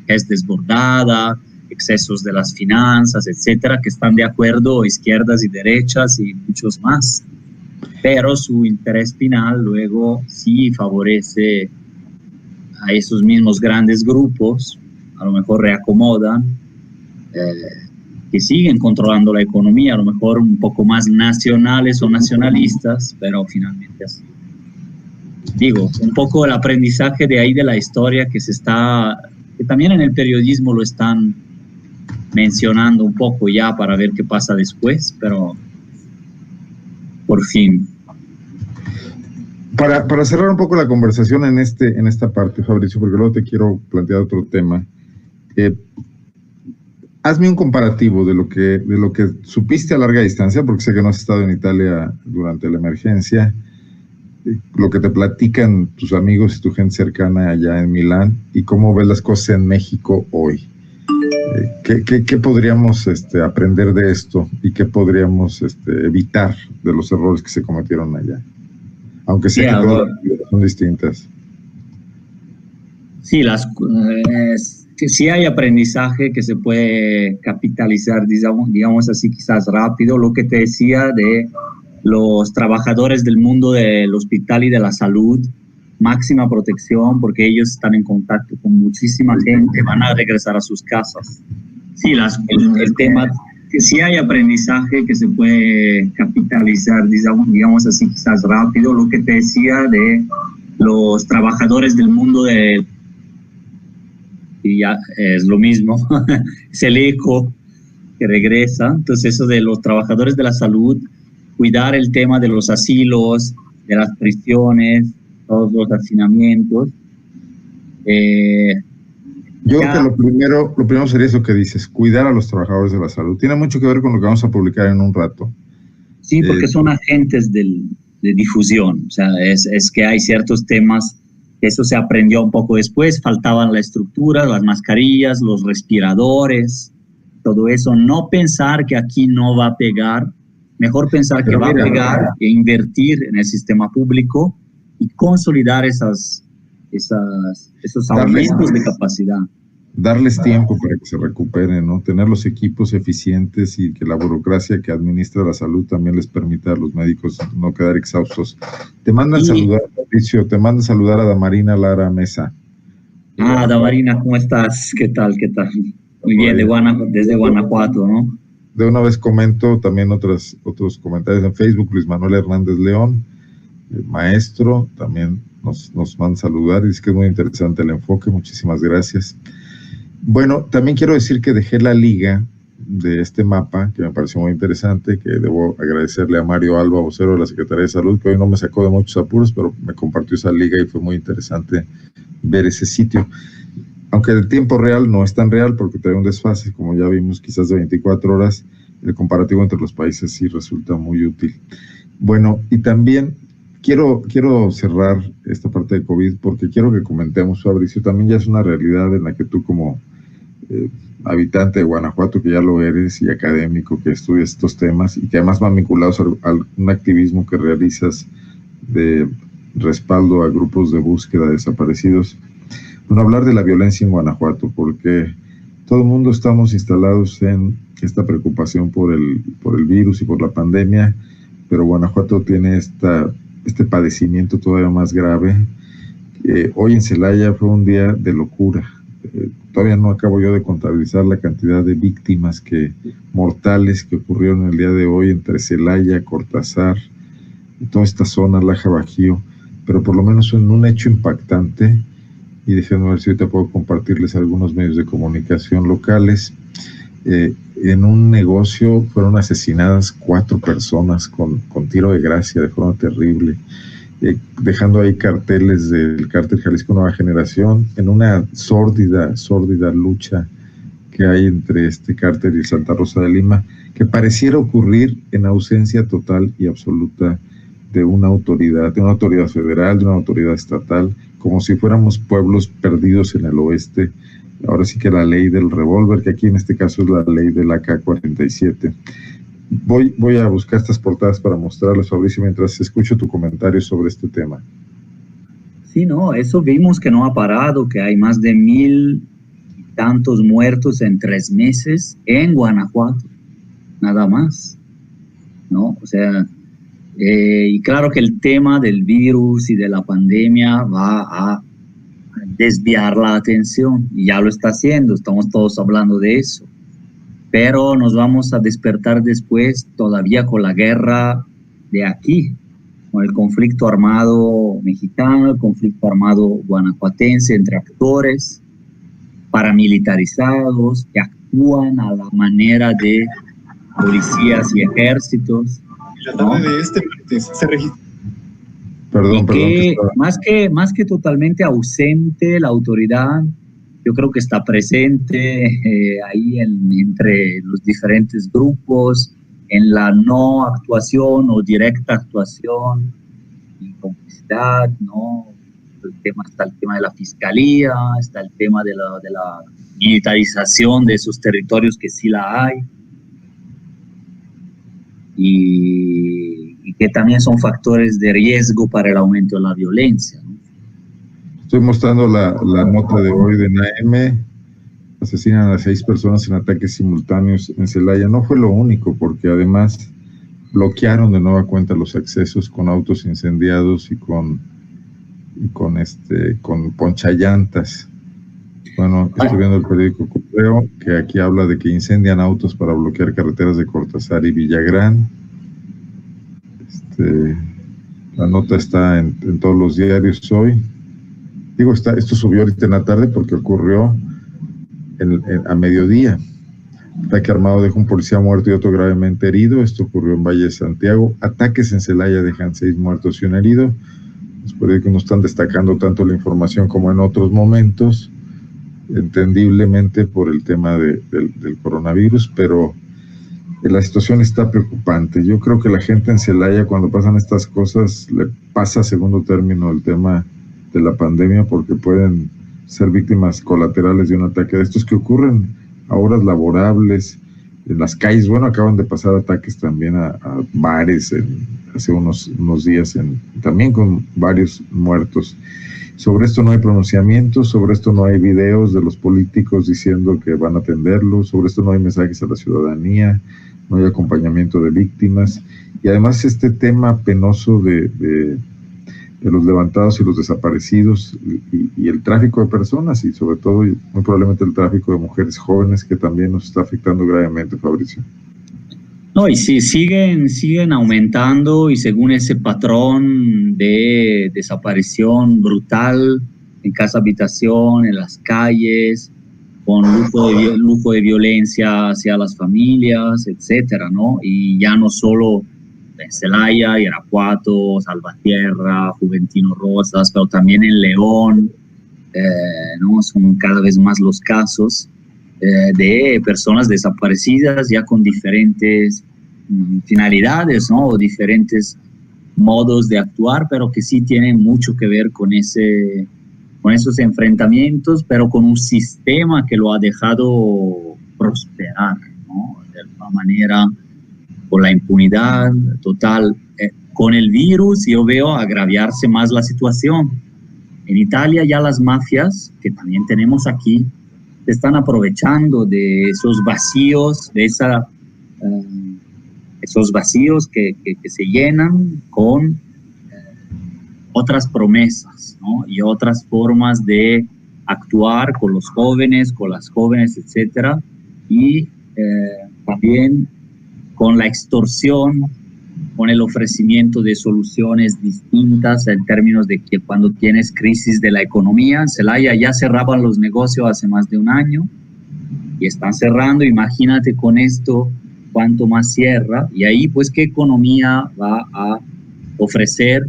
es desbordada, excesos de las finanzas, etcétera, que están de acuerdo izquierdas y derechas y muchos más. Pero su interés final luego sí favorece a esos mismos grandes grupos, a lo mejor reacomodan, que siguen controlando la economía, a lo mejor un poco más nacionales o nacionalistas, pero finalmente así. Digo, un poco el aprendizaje de ahí de la historia que también en el periodismo lo están mencionando un poco ya para ver qué pasa después, pero por fin. Para cerrar un poco la conversación en esta parte, Fabricio, porque luego te quiero plantear otro tema. Hazme un comparativo de lo que supiste a larga distancia, porque sé que no has estado en Italia durante la emergencia, lo que te platican tus amigos y tu gente cercana allá en Milán, y cómo ves las cosas en México hoy. ¿Qué podríamos aprender de esto y qué podríamos evitar de los errores que se cometieron allá? Aunque sé que todas son distintas. Sí, sí hay aprendizaje que se puede capitalizar, digamos así, quizás rápido. Lo que te decía de los trabajadores del mundo del hospital y de la salud, máxima protección porque ellos están en contacto con muchísima gente, van a regresar a sus casas. Sí, el tema, que sí hay aprendizaje que se puede capitalizar, digamos así, quizás rápido. Lo que te decía de los trabajadores del mundo y ya es lo mismo, es el eco que regresa. Entonces eso de los trabajadores de la salud, cuidar el tema de los asilos, de las prisiones, todos los hacinamientos. Yo creo que lo primero sería eso que dices, cuidar a los trabajadores de la salud. Tiene mucho que ver con lo que vamos a publicar en un rato. Sí, porque son agentes de difusión. O sea, es que hay ciertos temas, eso se aprendió un poco después, faltaban la estructura, las mascarillas, los respiradores, todo eso. No pensar que aquí no va a pegar, mejor pensar que va a pegar e invertir en el sistema público y consolidar esos aumentos de capacidad. Darles tiempo para que se recuperen, ¿no? Tener los equipos eficientes y que la burocracia que administra la salud también les permita a los médicos no quedar exhaustos. Te mandan saludar, Patricio, te mandan saludar a Damarina Lara Mesa. Damarina, ¿cómo estás? ¿Qué tal? Muy bien, desde Guanajuato, ¿no? De una vez comento también otros comentarios en Facebook. Luis Manuel Hernández León, el maestro, también nos manda saludar y dice que es muy interesante el enfoque. Muchísimas gracias. Bueno, también quiero decir que dejé la liga de este mapa, que me pareció muy interesante, que debo agradecerle a Mario Alba, vocero de la Secretaría de Salud, que hoy no me sacó de muchos apuros, pero me compartió esa liga y fue muy interesante ver ese sitio. Aunque el tiempo real no es tan real porque trae un desfase, como ya vimos, quizás de 24 horas, el comparativo entre los países sí resulta muy útil. Bueno, y también quiero cerrar esta parte de COVID porque quiero que comentemos, Fabricio, también ya es una realidad en la que tú como habitante de Guanajuato, que ya lo eres, y académico que estudias estos temas y que además van vinculados a un activismo que realizas de respaldo a grupos de búsqueda de desaparecidos. Bueno, hablar de la violencia en Guanajuato, porque todo el mundo estamos instalados en esta preocupación por el virus y por la pandemia, pero Guanajuato tiene este padecimiento todavía más grave. Hoy en Celaya fue un día de locura. todavía no acabo yo de contabilizar la cantidad de víctimas mortales que ocurrieron el día de hoy entre Celaya, Cortázar y toda esta zona, Laja Bajío, pero por lo menos en un hecho impactante, y déjenme ver si ahorita puedo compartirles algunos medios de comunicación locales. En un negocio fueron asesinadas 4 personas con tiro de gracia de forma terrible, dejando ahí carteles del cártel Jalisco Nueva Generación en una sórdida lucha que hay entre este cártel y Santa Rosa de Lima, que pareciera ocurrir en ausencia total y absoluta de una autoridad federal, de una autoridad estatal, como si fuéramos pueblos perdidos en el oeste. Ahora sí que la ley del revólver, que aquí en este caso es la ley del AK-47. Voy a buscar estas portadas para mostrarles, Fabricio, mientras escucho tu comentario sobre este tema. Sí, no, eso vimos que no ha parado, que hay más de 1,000 y tantos muertos en 3 meses en Guanajuato, nada más, ¿no? O sea, y claro que el tema del virus y de la pandemia va a desviar la atención, y ya lo está haciendo, estamos todos hablando de eso. Pero nos vamos a despertar después todavía con la guerra de aquí, con el conflicto armado mexicano, el conflicto armado guanajuatense entre actores paramilitarizados que actúan a la manera de policías y ejércitos. La tarde de este martes se registró. Perdón. Más que totalmente ausente la autoridad, yo creo que está presente ahí entre los diferentes grupos, en la no actuación o directa actuación y complicidad, ¿no? Está el tema de la fiscalía, está el tema de la militarización de esos territorios que sí la hay, y que también son factores de riesgo para el aumento de la violencia, ¿no? Estoy mostrando la nota de hoy de NAM. Asesinan a 6 personas en ataques simultáneos en Celaya. No fue lo único, porque además bloquearon de nueva cuenta los accesos con autos incendiados y con ponchallantas. Bueno, estoy viendo el periódico Correo, que aquí habla de que incendian autos para bloquear carreteras de Cortázar y Villagrán. La nota está en todos los diarios hoy. Digo, esto subió ahorita en la tarde porque ocurrió a mediodía. Ataque armado deja un policía muerto y otro gravemente herido. Esto ocurrió en Valle de Santiago. Ataques en Celaya dejan 6 muertos y un herido. Los periódicos no están destacando tanto la información como en otros momentos, entendiblemente por el tema del coronavirus, pero la situación está preocupante. Yo creo que la gente en Celaya, cuando pasan estas cosas, le pasa a segundo término el tema de la pandemia, porque pueden ser víctimas colaterales de un ataque de estos que ocurren a horas laborables, en las calles. Bueno, acaban de pasar ataques también a bares hace unos días, también con varios muertos. Sobre esto no hay pronunciamientos, sobre esto no hay videos de los políticos diciendo que van a atenderlo, sobre esto no hay mensajes a la ciudadanía, no hay acompañamiento de víctimas, y además este tema penoso de los levantados y los desaparecidos, y el tráfico de personas, y sobre todo muy probablemente el tráfico de mujeres jóvenes, que también nos está afectando gravemente, Fabricio. No, y sí, siguen aumentando, y según ese patrón de desaparición brutal en casa habitación, en las calles, con lujo de violencia hacia las familias, etcétera, ¿no? Y ya no solo en Celaya, Irapuato, Salvatierra, Juventino Rosas, pero también en León, ¿no? Son cada vez más los casos de personas desaparecidas ya con diferentes finalidades, ¿no? O diferentes modos de actuar, pero que sí tienen mucho que ver con esos enfrentamientos, pero con un sistema que lo ha dejado prosperar, ¿no? De alguna manera, con la impunidad total. Con el virus yo veo agraviarse más la situación. En Italia ya las mafias, que también tenemos aquí, se están aprovechando de esos vacíos, de esos vacíos que se llenan con otras promesas, ¿no? Y otras formas de actuar con los jóvenes, con las jóvenes, etcétera, y también con la extorsión, con el ofrecimiento de soluciones distintas en términos de que cuando tienes crisis de la economía, en Celaya ya cerraban los negocios hace más de un año y están cerrando, imagínate con esto cuánto más cierra, y ahí pues qué economía va a ofrecer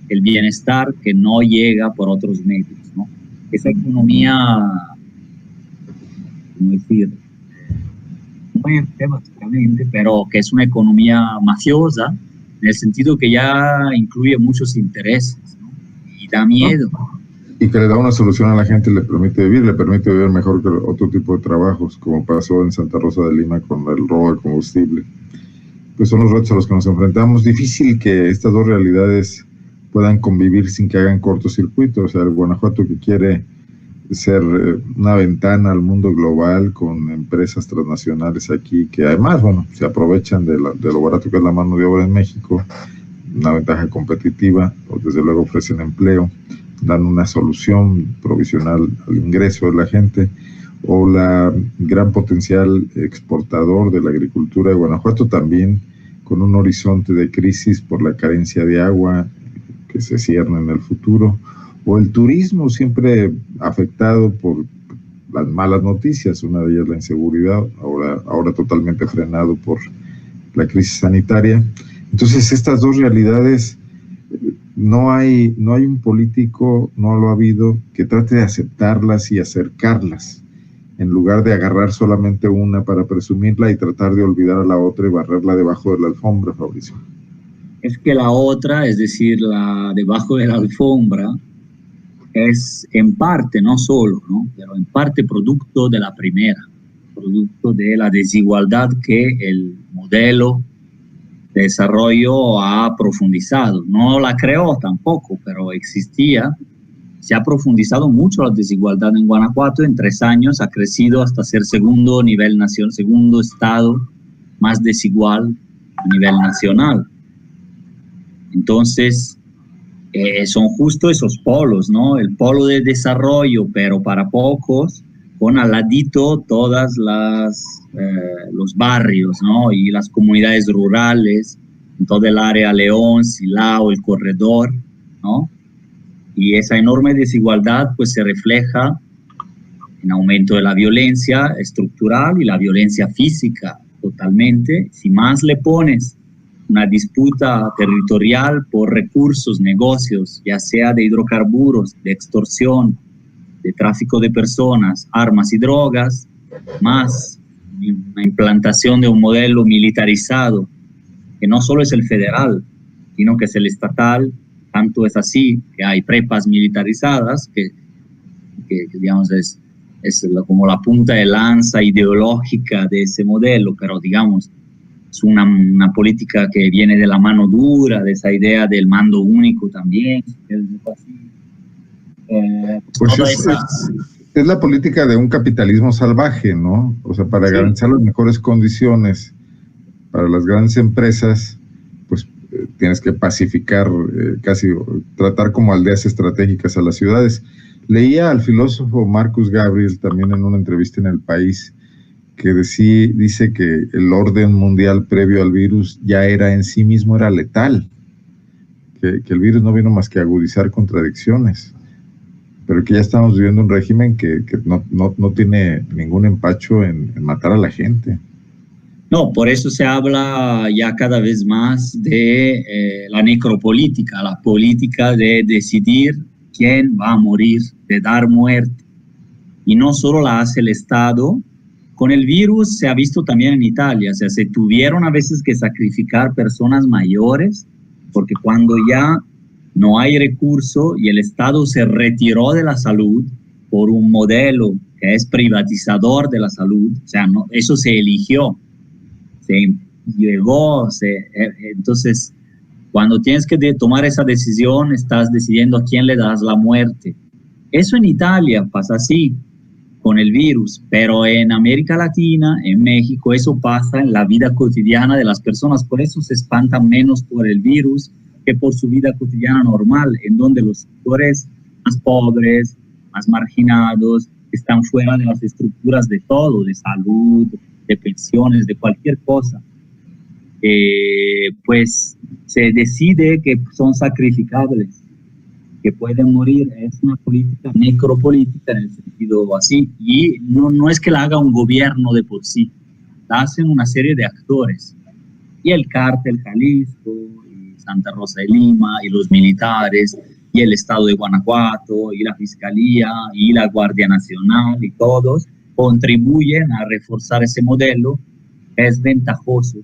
el bienestar que no llega por otros medios, ¿no? Esa economía, ¿cómo decir? Muerte básicamente, pero que es una economía mafiosa, en el sentido que ya incluye muchos intereses, ¿no? Y da miedo. Y que le da una solución a la gente, le permite vivir mejor que otro tipo de trabajos, como pasó en Santa Rosa de Lima con el robo de combustible. Pues son los retos a los que nos enfrentamos. Difícil que estas dos realidades puedan convivir sin que hagan cortocircuito. O sea, el Guanajuato que quiere ser una ventana al mundo global con empresas transnacionales aquí, que además, bueno, se aprovechan de lo barato que es la mano de obra en México, una ventaja competitiva, pues desde luego ofrecen empleo, dan una solución provisional al ingreso de la gente, o la gran potencial exportador de la agricultura de Guanajuato, también con un horizonte de crisis por la carencia de agua que se cierne en el futuro, o el turismo siempre afectado por las malas noticias, una de ellas la inseguridad, ahora totalmente frenado por la crisis sanitaria. Entonces estas dos realidades, no hay un político, no lo ha habido, que trate de aceptarlas y acercarlas, en lugar de agarrar solamente una para presumirla y tratar de olvidar a la otra y barrerla debajo de la alfombra, Fabricio. Es que la otra, es decir, la debajo de la alfombra, es en parte, no solo, ¿no? Pero en parte producto de la primera, producto de la desigualdad que el modelo de desarrollo ha profundizado. No la creó tampoco, pero existía. Se ha profundizado mucho la desigualdad en Guanajuato. En 3 años ha crecido hasta ser segundo nivel nacional, segundo estado más desigual a nivel nacional. Entonces, son justo esos polos, ¿no? El polo de desarrollo, pero para pocos, con al ladito todas los barrios, ¿no? Y las comunidades rurales, en todo el área León, Silao, el corredor, ¿no? Y esa enorme desigualdad pues se refleja en aumento de la violencia estructural y la violencia física totalmente. Si más le pones una disputa territorial por recursos, negocios, ya sea de hidrocarburos, de extorsión, de tráfico de personas, armas y drogas, más una implantación de un modelo militarizado, que no solo es el federal, sino que es el estatal. Tanto es así que hay prepas militarizadas, que digamos es como la punta de lanza ideológica de ese modelo, pero digamos es una política que viene de la mano dura, de esa idea del mando único también. Pues es la política de un capitalismo salvaje, ¿no? O sea, para garantizar las mejores condiciones para las grandes empresas, pues tienes que pacificar, casi tratar como aldeas estratégicas a las ciudades. Leía al filósofo Marcus Gabriel también en una entrevista en El País, que dice que el orden mundial previo al virus ya era en sí mismo era letal, que el virus no vino más que a agudizar contradicciones, pero que ya estamos viviendo un régimen que no tiene ningún empacho en matar a la gente. No, por eso se habla ya cada vez más de la necropolítica, la política de decidir quién va a morir, de dar muerte. Y no solo la hace el Estado. Con el virus se ha visto también en Italia, o sea, se tuvieron a veces que sacrificar personas mayores, porque cuando ya no hay recurso y el Estado se retiró de la salud por un modelo que es privatizador de la salud, o sea, no, eso se eligió, se llegó, entonces cuando tienes que tomar esa decisión, estás decidiendo a quién le das la muerte. Eso en Italia pasa así con el virus, pero en América Latina, en México, eso pasa en la vida cotidiana de las personas. Por eso se espantan menos por el virus que por su vida cotidiana normal, en donde los sectores más pobres, más marginados, que están fuera de las estructuras de todo, de salud, de pensiones, de cualquier cosa. Pues se decide que son sacrificables, que pueden morir. Es una política necropolítica en el sentido así, y no es que la haga un gobierno de por sí, la hacen una serie de actores, y el cártel Jalisco, y Santa Rosa de Lima, y los militares, y el Estado de Guanajuato, y la Fiscalía, y la Guardia Nacional, y todos contribuyen a reforzar ese modelo. Es ventajoso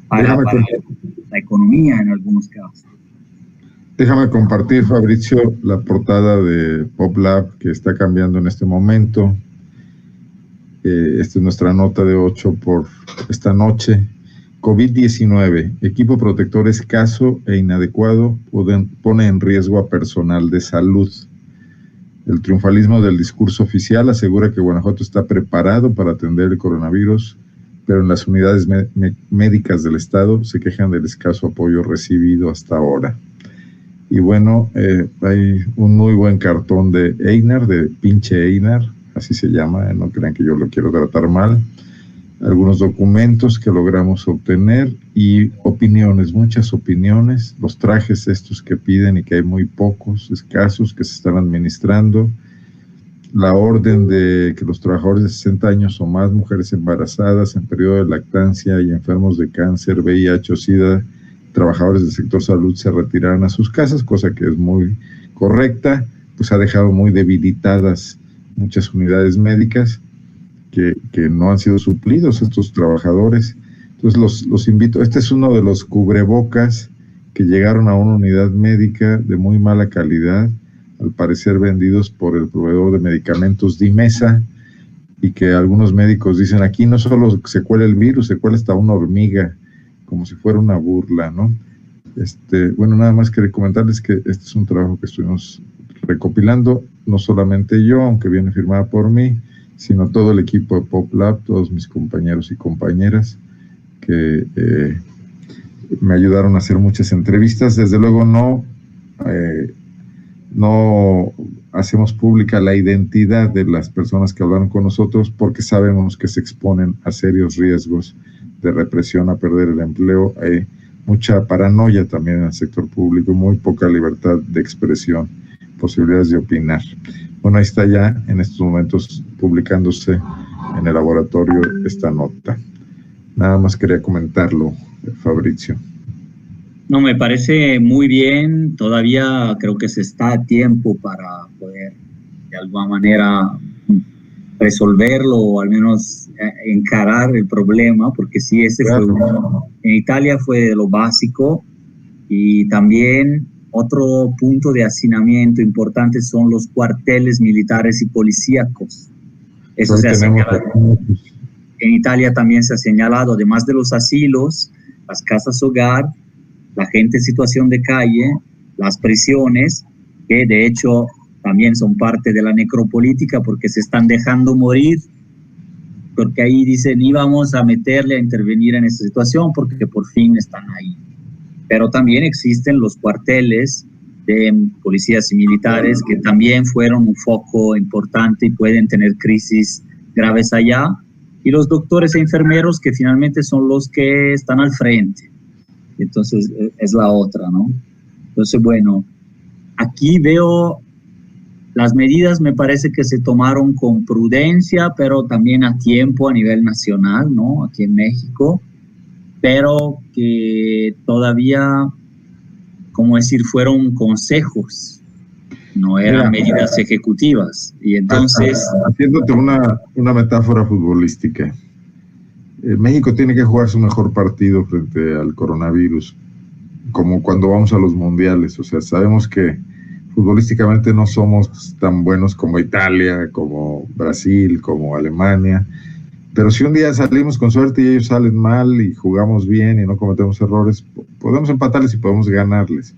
para la economía en algunos casos. Déjame compartir, Fabricio, la portada de PopLab que está cambiando en este momento. Esta es nuestra nota de 8 por esta noche. COVID-19, equipo protector escaso e inadecuado pone en riesgo a personal de salud. El triunfalismo del discurso oficial asegura que Guanajuato está preparado para atender el coronavirus, pero en las unidades médicas del estado se quejan del escaso apoyo recibido hasta ahora. Y bueno, hay un muy buen cartón de Einar, de pinche Einar, así se llama, no crean que yo lo quiero tratar mal. Algunos documentos que logramos obtener y opiniones, muchas opiniones, los trajes estos que piden y que hay muy pocos, escasos, que se están administrando, la orden de que los trabajadores de 60 años o más, mujeres embarazadas en periodo de lactancia y enfermos de cáncer, VIH o SIDA, trabajadores del sector salud se retiraran a sus casas, cosa que es muy correcta, pues ha dejado muy debilitadas muchas unidades médicas que no han sido suplidos estos trabajadores. Entonces los invito, este es uno de los cubrebocas que llegaron a una unidad médica de muy mala calidad, al parecer vendidos por el proveedor de medicamentos Dimesa, y que algunos médicos dicen, aquí no solo se cuela el virus, se cuela hasta una hormiga, como si fuera una burla, ¿no? Bueno, nada más quería comentarles que este es un trabajo que estuvimos recopilando, no solamente yo, aunque viene firmada por mí, sino todo el equipo de PopLab, todos mis compañeros y compañeras que me ayudaron a hacer muchas entrevistas. Desde luego no hacemos pública la identidad de las personas que hablaron con nosotros porque sabemos que se exponen a serios riesgos de represión, a perder el empleo. Hay mucha paranoia también en el sector público, muy poca libertad de expresión, posibilidades de opinar. Bueno, ahí está ya en estos momentos publicándose en el laboratorio esta nota. Nada más quería comentarlo, Fabricio. No, me parece muy bien. Todavía creo que se está a tiempo para poder de alguna manera resolverlo o al menos encarar el problema, porque sí, ese fue uno. En Italia fue de lo básico, y también otro punto de hacinamiento importante son los cuarteles militares y policíacos. Eso se ha señalado. En Italia también se ha señalado, además de los asilos, las casas hogar, la gente en situación de calle, las prisiones, que de hecho también son parte de la necropolítica porque se están dejando morir, porque ahí dicen íbamos a meterle a intervenir en esta situación porque por fin están ahí. Pero también existen los cuarteles de policías y militares que también fueron un foco importante y pueden tener crisis graves allá, y los doctores e enfermeros que finalmente son los que están al frente. Entonces es la otra, ¿no? Entonces, bueno, aquí veo las medidas, me parece que se tomaron con prudencia, pero también a tiempo a nivel nacional, ¿no? Aquí en México, pero que todavía, como decir, fueron consejos, no eran medidas ejecutivas. Y entonces... Haciéndote una metáfora futbolística, México tiene que jugar su mejor partido frente al coronavirus, como cuando vamos a los mundiales. O sea, sabemos que futbolísticamente no somos tan buenos como Italia, como Brasil, como Alemania, pero si un día salimos con suerte y ellos salen mal y jugamos bien y no cometemos errores, podemos empatarles y podemos ganarles.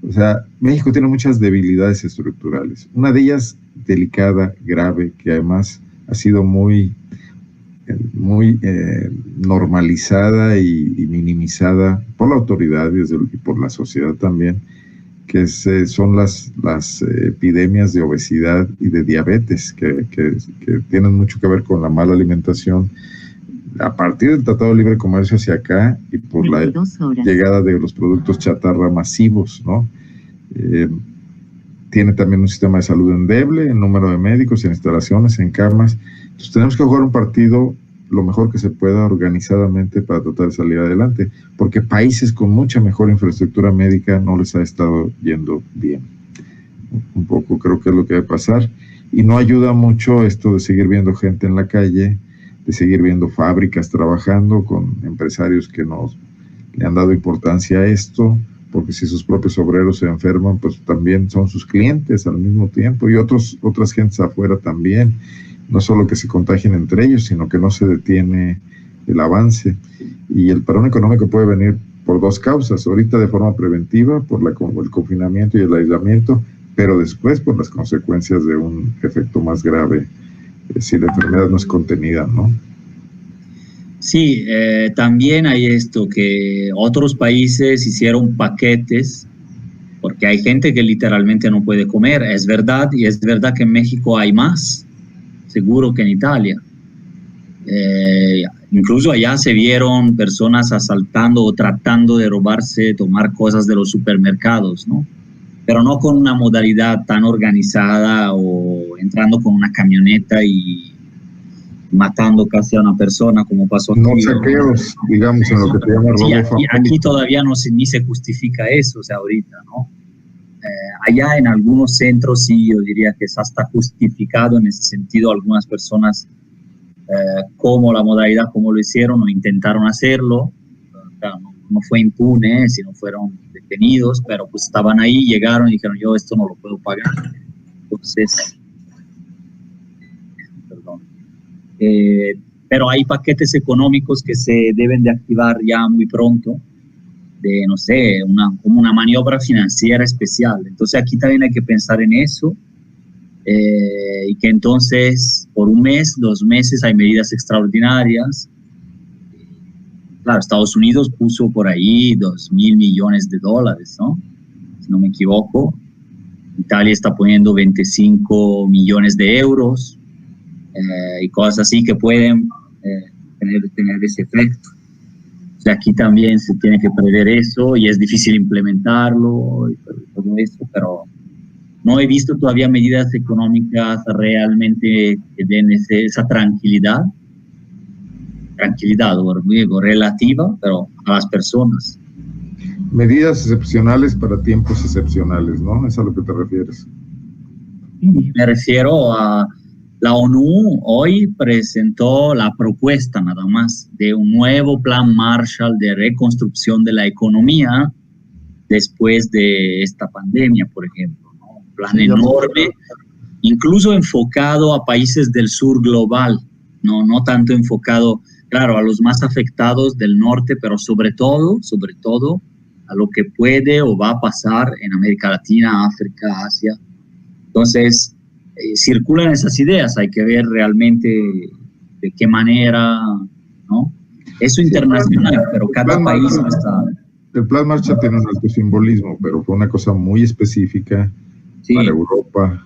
O sea, México tiene muchas debilidades estructurales. Una de ellas delicada, grave, que además ha sido muy normalizada y minimizada por la autoridad y por la sociedad también, son las epidemias de obesidad y de diabetes, que tienen mucho que ver con la mala alimentación. A partir del Tratado de Libre Comercio hacia acá y por la llegada de los productos chatarra masivos, ¿no? Tiene también un sistema de salud endeble en número de médicos, en instalaciones, en camas. Entonces tenemos que jugar un partido lo mejor que se pueda organizadamente para tratar de salir adelante, porque países con mucha mejor infraestructura médica no les ha estado yendo bien. Un poco creo que es lo que debe pasar, y no ayuda mucho esto de seguir viendo gente en la calle, de seguir viendo fábricas trabajando con empresarios que no le han dado importancia a esto, porque si sus propios obreros se enferman, pues también son sus clientes al mismo tiempo, y otras gentes afuera también. No solo que se contagien entre ellos, sino que no se detiene el avance. Y el parón económico puede venir por dos causas: ahorita de forma preventiva, por el confinamiento y el aislamiento, pero después por las consecuencias de un efecto más grave, si la enfermedad no es contenida, ¿no? Sí, también hay esto, que otros países hicieron paquetes, porque hay gente que literalmente no puede comer, es verdad, y es verdad que en México hay más, seguro que en Italia. Incluso allá se vieron personas asaltando o tratando de robarse, tomar cosas de los supermercados, ¿no? Pero no con una modalidad tan organizada o entrando con una camioneta y matando casi a una persona como pasó aquí. No saqueos, digamos, en lo que te llama robo. Sí, aquí todavía ni se justifica eso, o sea, ahorita, ¿no? Allá en algunos centros sí, yo diría que es hasta justificado en ese sentido. Algunas personas, como la modalidad, como lo hicieron o intentaron hacerlo, claro, no fue impune, sino fueron detenidos, pero pues estaban ahí, llegaron y dijeron, yo esto no lo puedo pagar. Entonces, perdón. Pero hay paquetes económicos que se deben de activar ya muy pronto, de, no sé, como una maniobra financiera especial. Entonces aquí también hay que pensar en eso, y que entonces por un mes, 2 meses hay medidas extraordinarias. Claro, Estados Unidos puso por ahí $2,000 millones, ¿no? Si no me equivoco. Italia está poniendo 25 millones de euros, y cosas así que pueden tener ese efecto. Aquí también se tiene que prever eso y es difícil implementarlo y todo eso, pero no he visto todavía medidas económicas realmente que den esa tranquilidad, digo, relativa, pero a las personas. Medidas excepcionales para tiempos excepcionales, ¿no? ¿Es a lo que te refieres? Me refiero a la ONU hoy presentó la propuesta nada más de un nuevo plan Marshall de reconstrucción de la economía después de esta pandemia, por ejemplo, ¿no? Un plan enorme, incluso enfocado a países del sur global, no tanto enfocado, claro, a los más afectados del norte, pero sobre todo a lo que puede o va a pasar en América Latina, África, Asia. Entonces, circulan esas ideas, hay que ver realmente de qué manera, ¿no? Eso internacional, pero cada país no está. El plan Marshall tiene un alto simbolismo, pero fue una cosa muy específica para Europa,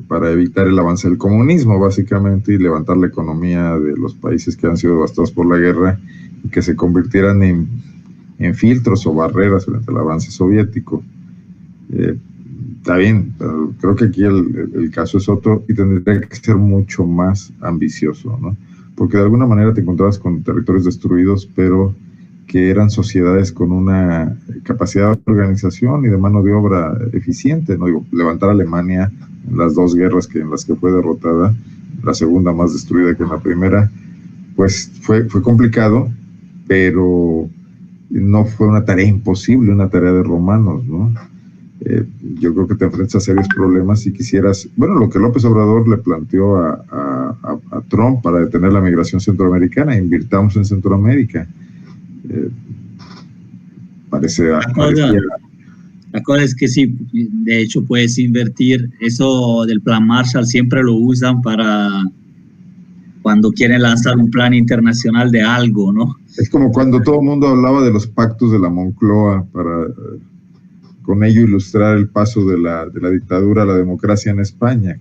para evitar el avance del comunismo, básicamente, y levantar la economía de los países que han sido devastados por la guerra y que se convirtieran en filtros o barreras frente al avance soviético. Está bien, pero creo que aquí el caso es otro y tendría que ser mucho más ambicioso, ¿no? Porque de alguna manera te encontrabas con territorios destruidos, pero que eran sociedades con una capacidad de organización y de mano de obra eficiente, ¿no? Digo, levantar a Alemania en las 2 guerras en las que fue derrotada, la segunda más destruida que en la primera, pues fue complicado, pero no fue una tarea imposible, una tarea de romanos, ¿no? Yo creo que te enfrentas a serios problemas si quisieras, bueno, lo que López Obrador le planteó a Trump para detener la migración centroamericana, invirtamos en Centroamérica. La cosa es que sí, de hecho puedes invertir, eso del plan Marshall siempre lo usan para cuando quieren lanzar un plan internacional de algo, ¿no? Es como cuando todo el mundo hablaba de los pactos de la Moncloa para con ello ilustrar el paso de la dictadura a la democracia en España.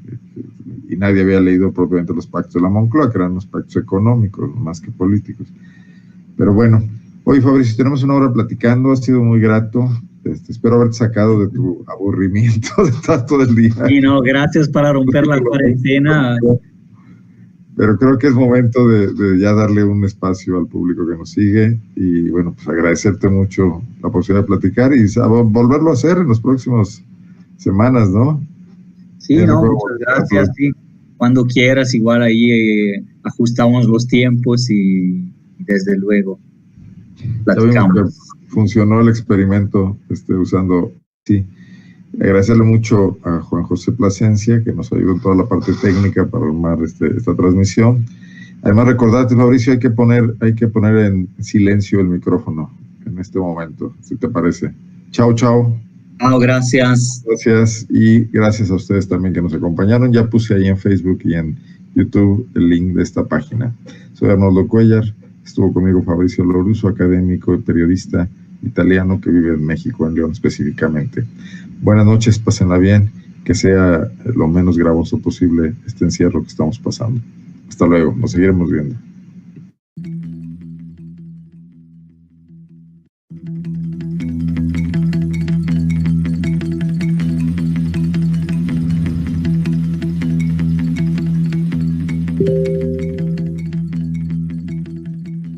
Y nadie había leído propiamente los pactos de la Moncloa, que eran unos pactos económicos más que políticos. Pero bueno, hoy, Fabricio, tenemos una hora platicando, ha sido muy grato. Espero haberte sacado de tu aburrimiento de estar todo el día. Y no, gracias para romper la cuarentena. Pero creo que es momento de ya darle un espacio al público que nos sigue y bueno, pues agradecerte mucho la posibilidad de platicar y volverlo a hacer en las próximas semanas, ¿no? Sí, no, muchas gracias. Sí. Cuando quieras, igual ahí ajustamos los tiempos y desde luego platicamos. Funcionó el experimento usando, sí. Agradecerle mucho a Juan José Plasencia, que nos ayudó en toda la parte técnica para armar esta transmisión. Además, recordarte, Fabricio, hay que poner en silencio el micrófono en este momento, si te parece. Chao, chao. Chao, gracias. Gracias, y gracias a ustedes también que nos acompañaron. Ya puse ahí en Facebook y en YouTube el link de esta página. Soy Arnoldo Cuellar, estuvo conmigo Fabricio Lorusso, académico y periodista italiano que vive en México, en León específicamente. Buenas noches, pásenla bien, que sea lo menos gravoso posible este encierro que estamos pasando. Hasta luego, nos seguiremos viendo.